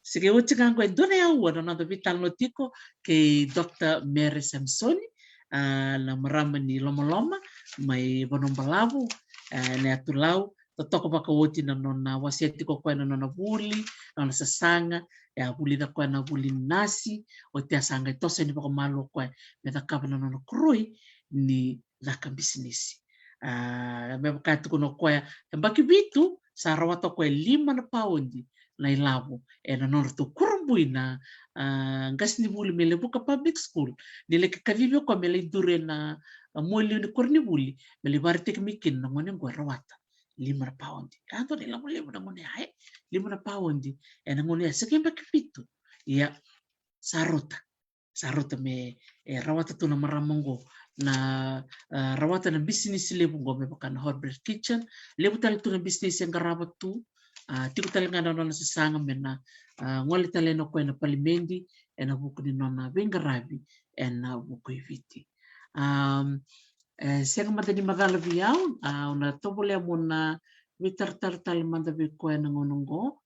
sige uchigango endona ya uwa na nonda Veitalanoa tiko ke Dr Mere Samisoni na marama ni Lomaloma mai Vanuabalavu na tulau totoko baka woti na nona wasiati ko kwa na nona vuli na Sasaga ya vuli na kwa na vuli nasi o te asanga tosa ni baka Malo kwa meta kapa na nona kroi ni laka Bisinisi me baka tuko no kwa mbaki bitu sa rawata ko 5 na paundi na ilavo na norto kurumbuy na gas ni vuli me Levuka Public School nile kakavivyo ko mele dure na moli ni kurni vuli mele bartek mikin na ngone ngwa rawata 5 na paundi anto nila mole na ngone ai 5 na paundi na ngone sekemba kipitu ya sarota me rawata tu na maramongo na rawata na bisinisi lebu go me bakan hotbread kitchen lebu tal tu na business yang karabat tu tiko tal nga na Sasaga me na ngoli taleno ko na palimendi na buku ni nona bengarabi na buku iviti senga mata ni magala biao una tobole mo na vitar manda be ko na ngonongo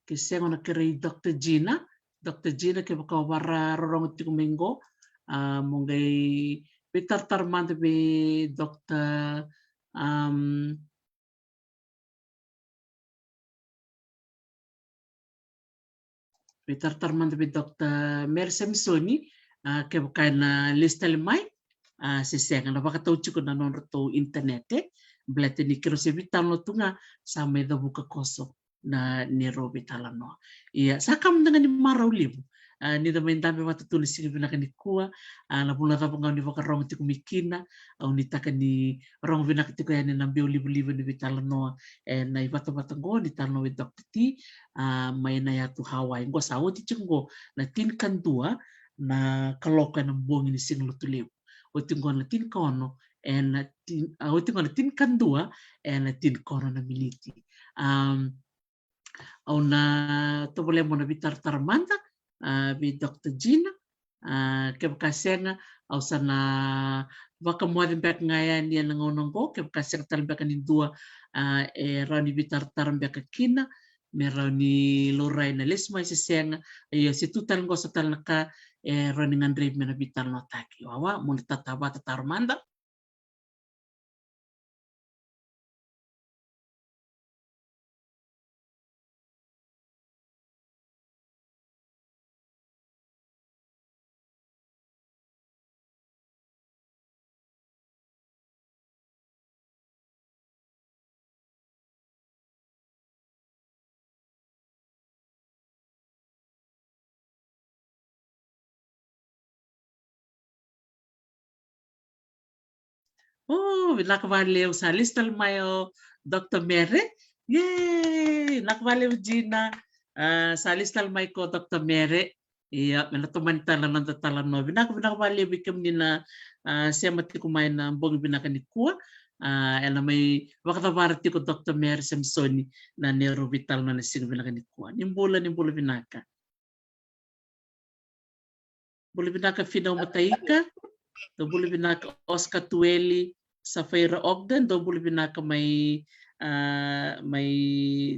ke senga na kere Dr Gina ke baka wara rorong tiko mengo mongay vitar manda be Dr vitar manda be Dr Mere Samisoni ke baka na lista limay si senga na baka tau chiko na nonro to internet blate ni kero se vitalo tunga sa me da buka koso na nero Veitalanoa ia sakam dengan ni marau libu ni da main tambe watu tulis sini bina nikua na pula ka pangau ni vaka rong tiku mikina au ni taka ni rong bina tiku ya ni nambiu libu ni Veitalanoa na ivatavata go ni tano with Dr T mai na ya tu Hawaii go sa oti chingo na tin kandua na kaloka na bongi ni sing lutu libu oti go na tin kono oti go na tin kandua na tin kono na militi au na to boleh mo na vitar manda bi Dr Gina ke bakasenga au sana vaka moden bek ngaya ni na ngonongo ke bakasenga tal bek ni dua rani vitar bek kina me rani lorai na lesma senga se tutal ngo satal naka rani ngandre me na vitar no taki wawa mo tataba tatar manda oh nakvaleu sa listal mayo Dr Mere yay nakvaleu Gina sa listal may ko Dr Mere iya menatoman talan ng Talanoa binakvaleu bikem ni na sema tiko may na bogi binakanikua na may vakaturaga ko Dr Mere Samisoni na nero vital na sing binakanikua nimbula binaka bula binaka finaw mataika do bula binaka Oscar Tueli sa Feira Ogden do bula binaka may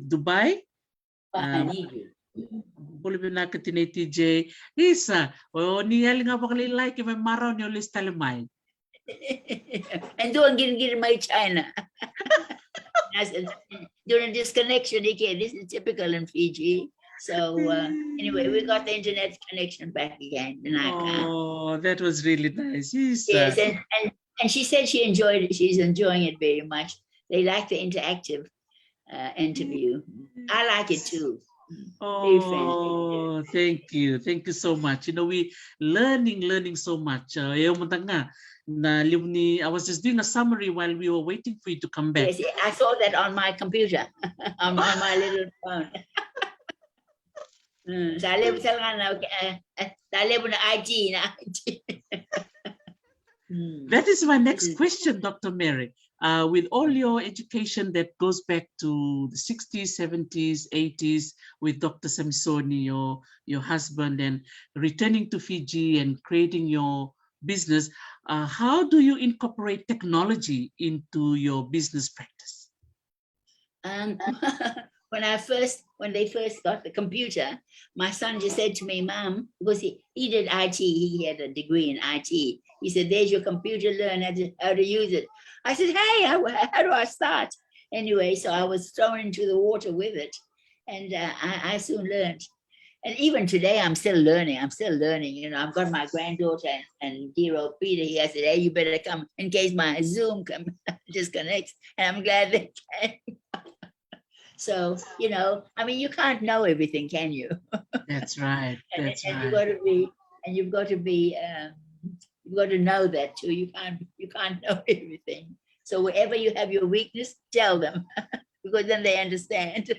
Dubai bula binaka tinay TJ isa niyali nga bakalilay kay may maraw ni ulis talimay and doon gin may China during this connection this is typical in Fiji. So anyway, we got the internet connection back again. Oh, that was really nice. Yes, and she said she enjoyed it. She's enjoying it very much. They like the interactive interview. I like it too. Oh, thank you so much. You know, we learning so much. I was just doing a summary while we were waiting for you to come back. Yes, I saw that on my computer, on my little phone. That is my next question, Dr. Mere. With all your education that goes back to the 60s, 70s, 80s with Dr. Samisoni, your husband, and returning to Fiji and creating your business, how do you incorporate technology into your business practice? When they first got the computer, my son just said to me, Mom, because he did IT, he had a degree in IT. He said, there's your computer, learn how to use it. I said, hey, how do I start? Anyway, so I was thrown into the water with it, and I soon learned. And even today, I'm still learning. You know, I've got my granddaughter and dear old Peter. He said, "Hey, you better come in case my Zoom disconnects." And I'm glad they can. So, you know, I mean, you can't know everything, can you? That's right. and That's and right. you've got to know that too. You can't know everything. So wherever you have your weakness, tell them, because then they understand.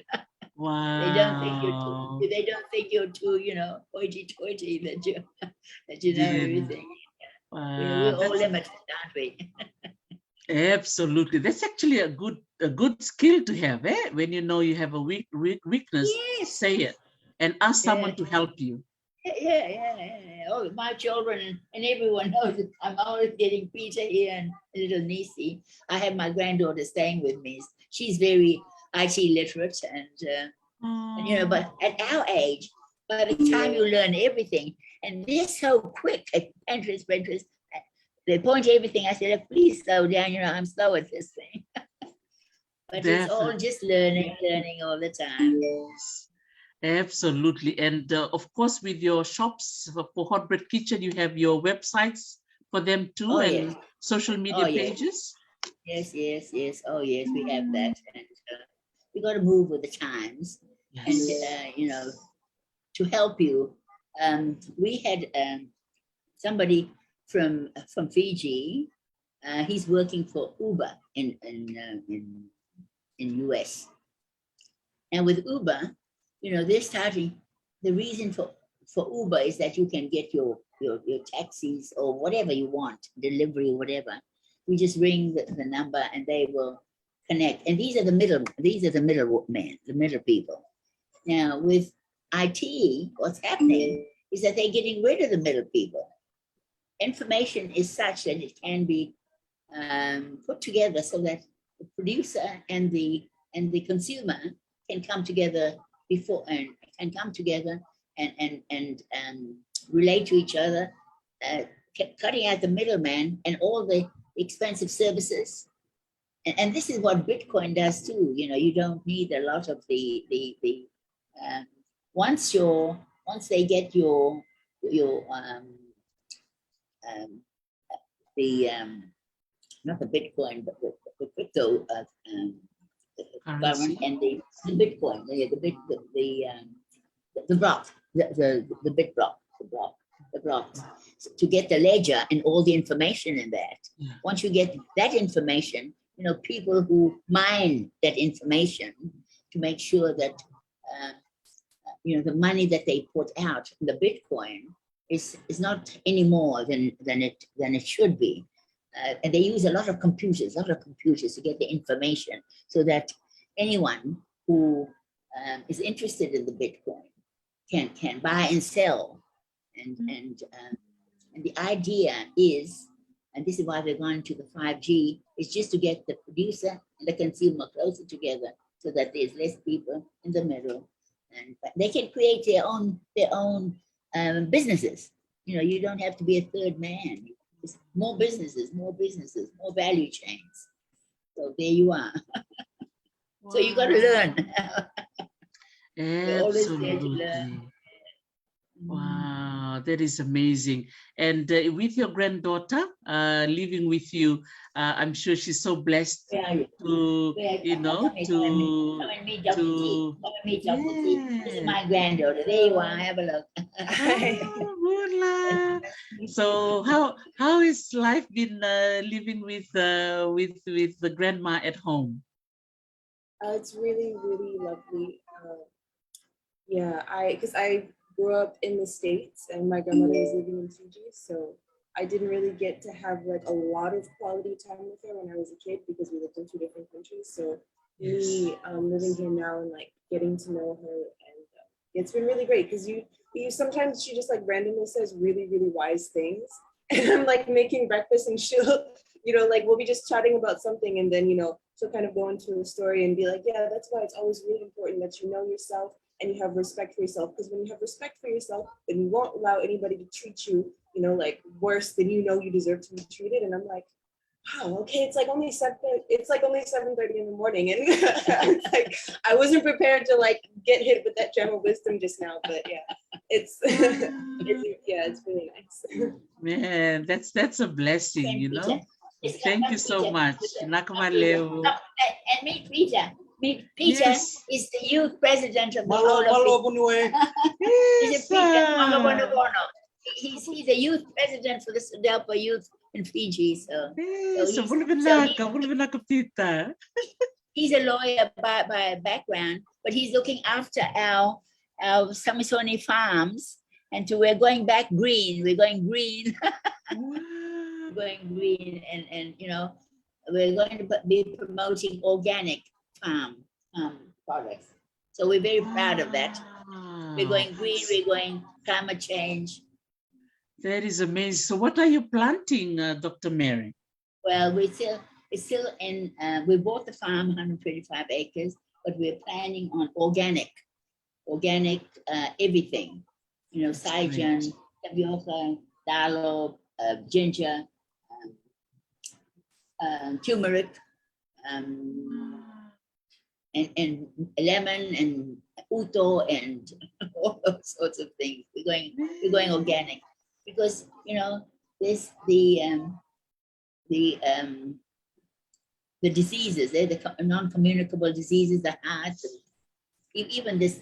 Wow. They don't think you're too, you know, hoity-toity that you know everything. We're all limited, aren't we? Absolutely. That's actually a good skill to have, eh? When you know you have a weakness, Yes. say it and ask someone to help you. Yeah. Oh, my children and everyone knows it. I'm always getting Peter here and little Nisi. I have my granddaughter staying with me. She's very IT literate and you know, but at our age, by the time you learn everything, and they're so quick at Pinterest, they point everything. I said, please slow down, you know, I'm slow at this thing. But It's all just learning all the time. Yes. Absolutely. And of course, with your shops for Hot Bread Kitchen, you have your websites for them too, and social media pages. Yes. Oh, yes, we have that. And we got to move with the times. Yes. And, you know, to help you, we had somebody from Fiji. He's working for Uber in US. And with Uber, you know, they're starting. The reason for Uber is that you can get your taxis or whatever you want, delivery or whatever. We just ring the number and they will connect. And these are the middle men, the middle people. Now with IT, what's happening is that they're getting rid of the middle people. Information is such that it can be put together so that the producer and the consumer can come together and relate to each other, cutting out the middleman and all the expensive services. And this is what Bitcoin does too. You know, you don't need a lot of the once they get your not the Bitcoin, but the crypto government and the Bitcoin, the block, the bit block, the blocks, to get the ledger and all the information in that. Yeah. Once you get that information, you know, people who mine that information to make sure that you know, the money that they put out, the Bitcoin, is not any more than it should be. And they use a lot of computers to get the information so that anyone who is interested in the Bitcoin can buy and sell. And the idea is, and this is why they're going to the 5G, is just to get the producer and the consumer closer together so that there's less people in the middle. And they can create their own businesses. You know, you don't have to be a third man. It's more businesses, more value chains. So there you are. Wow. So you got to learn. Absolutely. Wow, that is amazing. And with your granddaughter living with you, I'm sure she's so blessed to, you know, to meet This is my granddaughter. There you are. Have a look. Bula. So how is life been living with the grandma at home? It's really, really lovely. Because I grew up in the States and my grandmother was living in Fiji, so I didn't really get to have like a lot of quality time with her when I was a kid because we lived in 2 different countries. So me living here now and like getting to know her, and it's been really great because you sometimes she just like randomly says really, really wise things, and I'm like making breakfast and she'll, you know, like we'll be just chatting about something and then, you know, she'll kind of go into a story and be like, yeah, that's why it's always really important that you know yourself and you have respect for yourself, because when you have respect for yourself, then you won't allow anybody to treat you, you know, like worse than you know you deserve to be treated. And I'm like, wow, okay, it's like only 7:30 in the morning, and it's like I wasn't prepared to like get hit with that gem of wisdom just now, but yeah, it's it's really nice. Man, that's a blessing, Thank you you, know. Peter. Thank you so Peter, much. Peter. Nakamalevu. And meet Peter. Peter Yes. is the youth president of the Malo, whole of Yes. He's the youth president for the Sudelpa youth in Fiji. So Tita. he's a lawyer by background, but he's looking after our Samisoni farms. And we're going back green. We're going green. Going green, and you know, we're going to be promoting organic farm products. So we're very proud of that. We're going green. We're going climate change. That is amazing. So what are you planting, Dr. Mere? Well, we're still in. We bought the farm, 125 acres, but we're planning on organic everything. You know, saijan, tapioca, dalo, ginger, turmeric, and lemon and uto and all those sorts of things. We're going organic because you know this the diseases, the non-communicable diseases, the heart, even this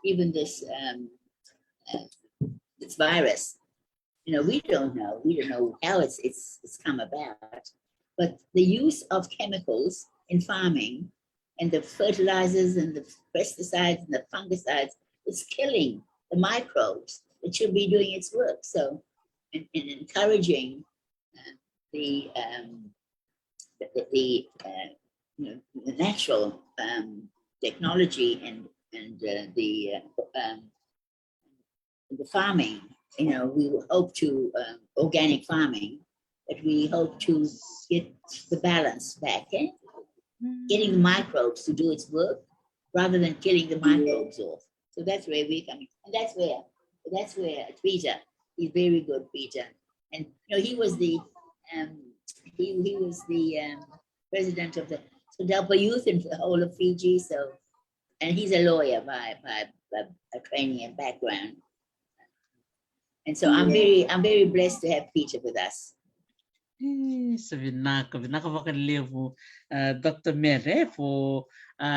even this this virus. You know, we don't know how it's come about, but the use of chemicals in farming and the fertilizers and the pesticides and the fungicides is killing the microbes that should be doing its work. So, in encouraging the natural technology and the farming. You know, we hope to organic farming, that we hope to get the balance back, getting the microbes to do its work rather than killing the microbes off. So that's where we're coming, and that's where Peter, he's very good, Peter, and you know he was the president of the Sudelpa Youth in the whole of Fiji. So, and he's a lawyer by training and background. And so I'm very blessed to have Peter with us. Sabi nako Levu, Dr. Mere, for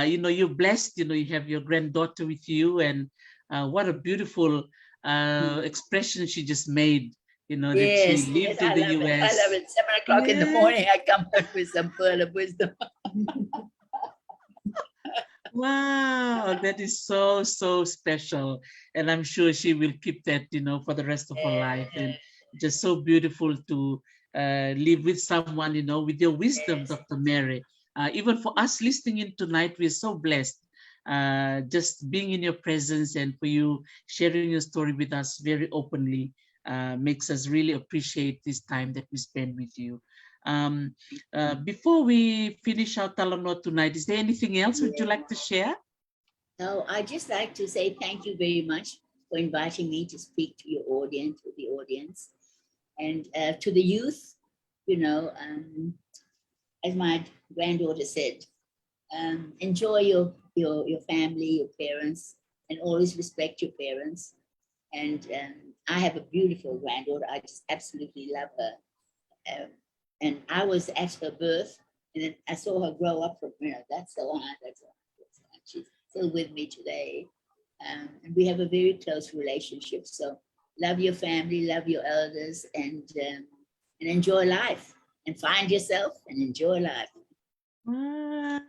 you know, you're blessed. You know, you have your granddaughter with you, and what a beautiful expression she just made. You know, that she lived in the US. I love it. 7 o'clock in the morning, I come back with some pearl of wisdom. Wow, that is so special, and I'm sure she will keep that, you know, for the rest of her life. And just so beautiful to live with someone, you know, with your wisdom, Dr. Mere. Even for us listening in tonight, we're so blessed just being in your presence, and for you sharing your story with us very openly makes us really appreciate this time that we spend with you. Before we finish our Talanoa tonight, is there anything else would you like to share? No, I'd just like to say thank you very much for inviting me to speak to your audience, to the audience, and to the youth. You know, as my granddaughter said, enjoy your family, your parents, and always respect your parents. And I have a beautiful granddaughter. I just absolutely love her. And I was at her birth, and then I saw her grow up from, you know, that's the one. She's still with me today. And we have a very close relationship. So love your family, love your elders, and enjoy life, and find yourself and enjoy life. Wow.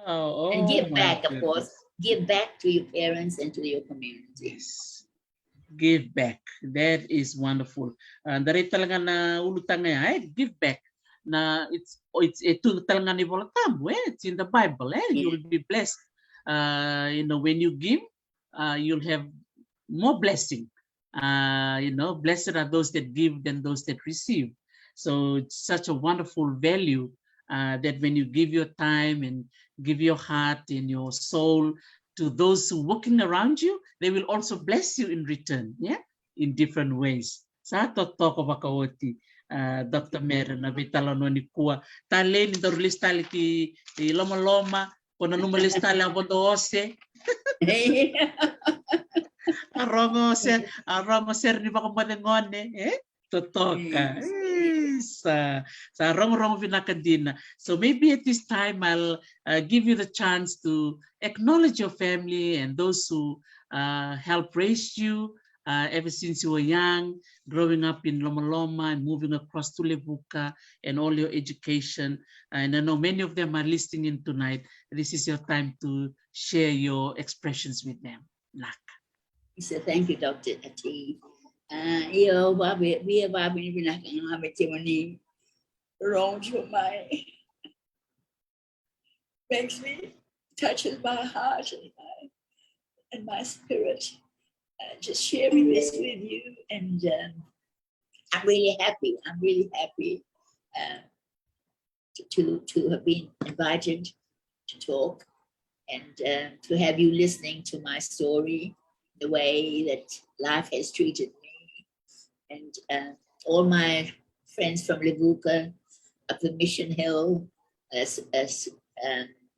Oh, and give back, goodness. Of course. Give back to your parents and to your communities. Give back. That is wonderful. Dari talaga na ulutang na give back. Na it's ito talaga ni Bolatam. It's in the Bible. You will be blessed. You know, when you give, you'll have more blessing. You know, blessed are those that give than those that receive. So it's such a wonderful value that when you give your time and give your heart and your soul to those who are working around you, they will also bless you in return, in different ways. Sa totoka vakauti Dr. Mere na Veitalanoa nikua. Taleni da rulistali ki Lomaloma, kona numalistali abodose. Arongo ser ni makamanengone, totoka. Sa rong vinakadina. So maybe at this time I'll give you the chance to acknowledge your family and those who helped raise you ever since you were young, growing up in Lomaloma and moving across to Levuka and all your education. And I know many of them are listening in tonight. This is your time to share your expressions with them. So thank you, Dr. Ati. Iyo babi ni binakang timoni wrong to my makes me touches my heart and my spirit. Just sharing this with you, and I'm really happy. I'm really happy to have been invited to talk and to have you listening to my story, the way that life has treated me, and all my friends from Levuka, up the Mission Hill,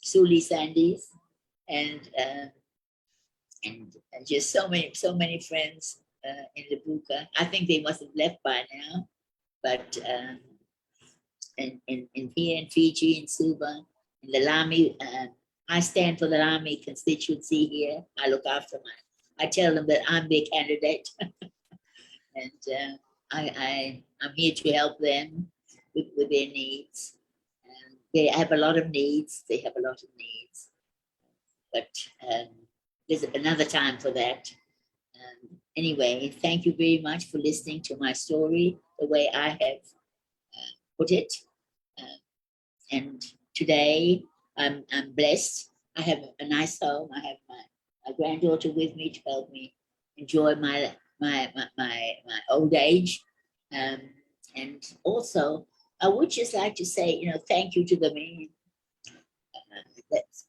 Suli Sandys, and just so many friends in Levuka. I think they must have left by now, but in here in Fiji, in Suva, in the Lami, I stand for the Lami constituency here. I look after I tell them that I'm their candidate, and I'm here to help them with their needs. They have a lot of needs. But there's another time for that. Anyway, thank you very much for listening to my story the way I have put it. And today I'm blessed. I have a nice home. I have my granddaughter with me to help me enjoy my old age. And also, I would just like to say, thank you to the men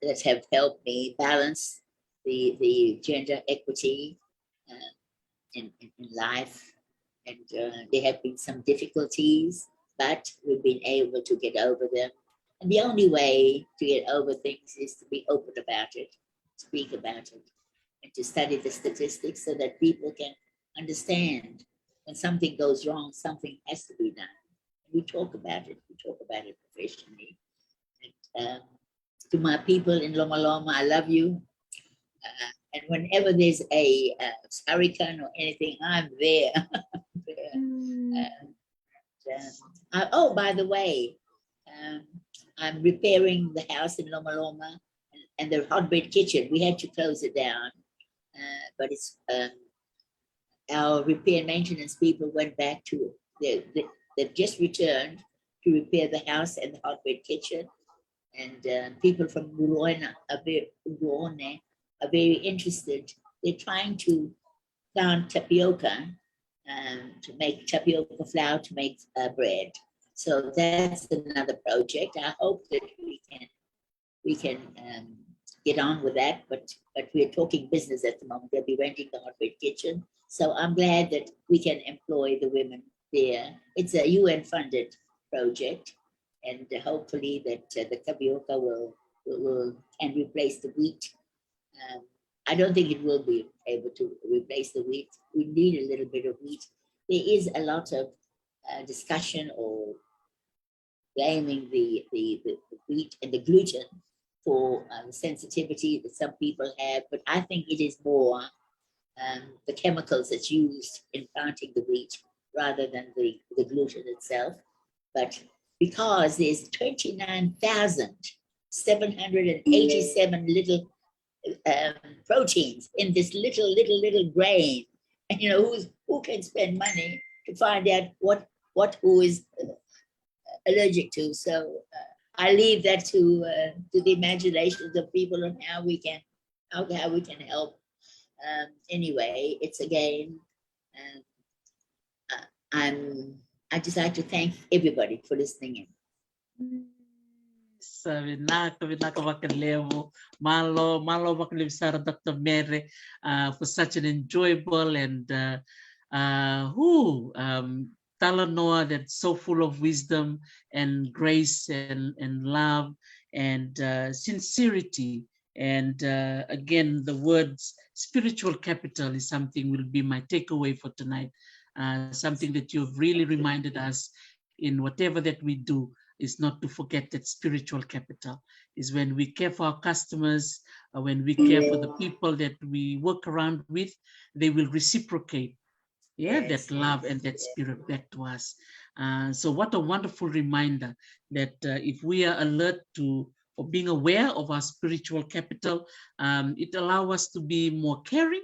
that have helped me balance the gender equity in life. And there have been some difficulties, but we've been able to get over them. And the only way to get over things is to be open about it, speak about it, and to study the statistics so that people can understand when something goes wrong, something has to be done. We talk about it professionally. And, to my people in Lomaloma, I love you. And whenever there's a hurricane or anything, I'm there. Oh, by the way, I'm repairing the house in Lomaloma and the hotbed kitchen. We had to close it down, but it's our repair and maintenance people went back to they've just returned to repair the house and the hotbed kitchen. And people from Urone are very interested. They're trying to plant tapioca to make tapioca flour to make bread. So that's another project. I hope that we can get on with that. But we're talking business at the moment. They'll be renting the hotbed kitchen. So I'm glad that we can employ the women there. It's a UN-funded project. And hopefully that the tapioca can replace the wheat. I don't think it will be able to replace the wheat. We need a little bit of wheat. There is a lot of discussion or blaming the wheat and the gluten for the sensitivity that some people have, but I think it is more the chemicals that's used in planting the wheat rather than the gluten itself. But because there's 29,787 little proteins in this little grain, and who can spend money to find out what who is allergic to? So I leave that to the imaginations of people on how we can help. Anyway, it's again. I just like to thank everybody for listening in. Malo Dr. Mere for such an enjoyable and Talanoa, that's so full of wisdom and grace and love and sincerity. And again, the words spiritual capital is something will be my takeaway for tonight. Something that you've really reminded us in whatever that we do is not to forget that spiritual capital is when we care for our customers, when we care for the people that we work around with, they will reciprocate. Yeah, that love and that spirit back to us. So what a wonderful reminder that if we are alert to or being aware of our spiritual capital, it allows us to be more caring,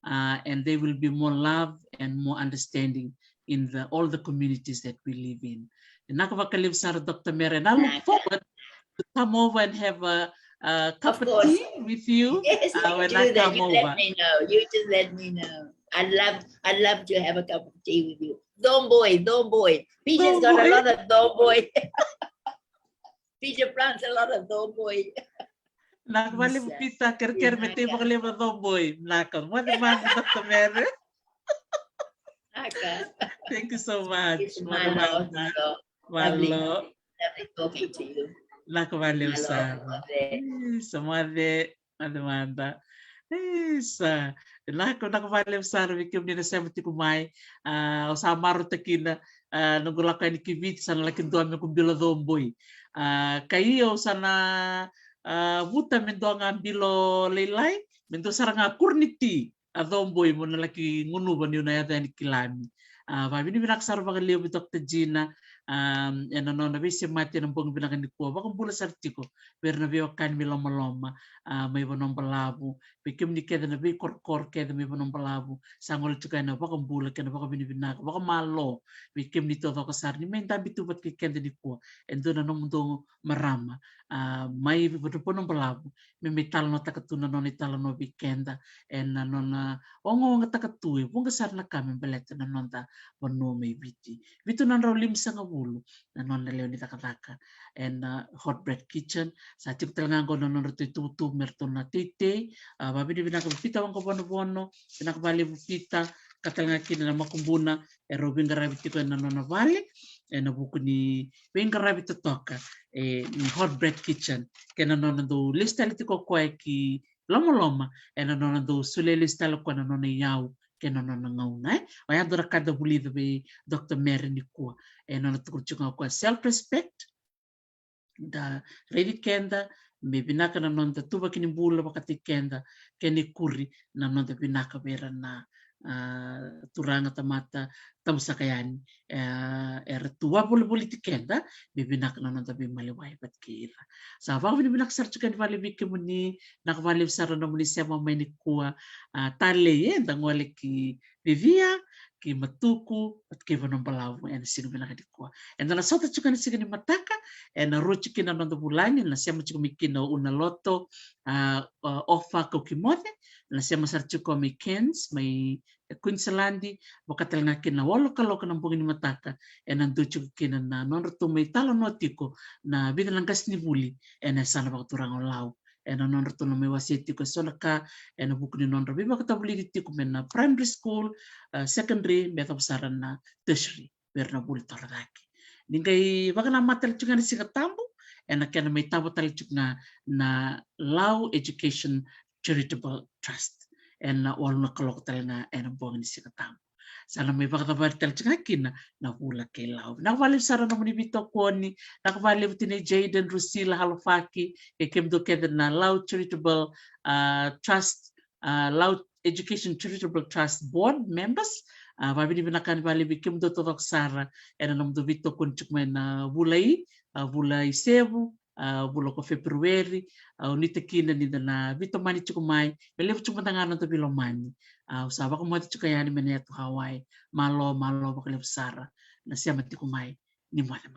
and there will be more love and more understanding in all the communities that we live in. And nakavakaliv Sara Dr. Mere, and I look forward to come over and have a cup of tea with you. Yes, when do I that. come You over. let me know. You just let me know. I'd love to have a cup of tea with you. Domboy. Peter's got a lot of domboy. Peter plants a lot of domboy. Nakabali mo pita, ker mete mo kalima domboy. Nakal, what man Dr. Mere? Thank you so much. It's Malo. Malo. Lovely talking to you. Nakabali sa. Samade, adamanda. Sa nakabali sa wikim ni na semti kumai. Sa maro takina nagulakay ni kivit sa nalaking doon mo kumbilo domboy. Kayo sana vuta mendo nga bilo leilai mendo saranga kurniti adomboy mo nalaki ngunu ba niyo na yata ni kilami. Bini binaksar ba kaliyo bi Dr. Gina na bisi mati ng pong binakan nikua bakang Bula sa tiko pero na biyo kan mi Lomaloma may Vanuabalavu bikim ni keda na bi kor keda may Vanuabalavu sangol tuka na bakang Bula kena bakang binibinak bakang Malo bikim ni totoka sar ni may dambi tubat kay keda nikua endo na nung mundo marama may Vanuabalavu may Talanoa takatuna no ni Talanoa bikenda en na ongo nga takatuwe bunga sar na kami baleta na nonta Vanua may biti bitu nan raw limsa nga wulo na non na leon takataka and hot bread kitchen sa tip talaga ko non rito tutu merto na tite babi binaka pita wang ko bono binakabali pita katalanga kin na makumbuna e robin garabi ko na non na vale e na buku ni ben garabi totoka ni hot bread kitchen kena non do lista litiko ko ki Lomaloma e na non do sule lista ko na non yaw kena non ngauna o ya dora kada buli be Dr. Mere nikua e non tukurchunga ko self respect da ready kenda me binaka na non da tuba kini Bula wakati kenda keni kuri na non da binaka vera na turanga tamata tamusakayani era tua buli kenda me binaka na non da bimaliwai bat kira sa va bini binak sarchukan vale bikimuni nakvale sara nomuni sema mai nikua tale yenda ngole ki vivia ki matuku at ki Vanuabalavu and sino binaka nikua and na sota chukan sigani mataka and na rochikina non da bulani na sema chukumikina una loto ofa ko kimote na sema sarchuko may Kens may Queenslandi wakatalanga kina walo kaloka ng pungin mataka and nanducho kina na non rito may Talanoa tiko na binalangas ni vuli and sana vakaturaga lao and non rito na may veiwasei tiko solaka and buku ni non rabi vakatabuli tiko men na primary school secondary betapasaran na tertiary pero na buli torocake ningay bakana matal chunga ni sikatambo and kena may tabo tal chunga na Lao Education Charitable Trust and na wala na kalok talaga and ang buong ni sikatambo sana may bakatabar tal chunga kina na Bula kay Lao nakvalib sara na munibito ko ni nakvalib tini Jaden Rusila Halofaki kemdo keda na Lao Charitable Trust Lao Education Charitable Trust Board members Babi binakan bali bikim do totok sara and nam do bito kun chukmen bulai sebu bulo ko February unita kina ni na bito mani chukumai belev chumatanga to bilomani usaba ko mati chukayani meneto Hawaii malo bakalev sara na siya mati kumai ni mata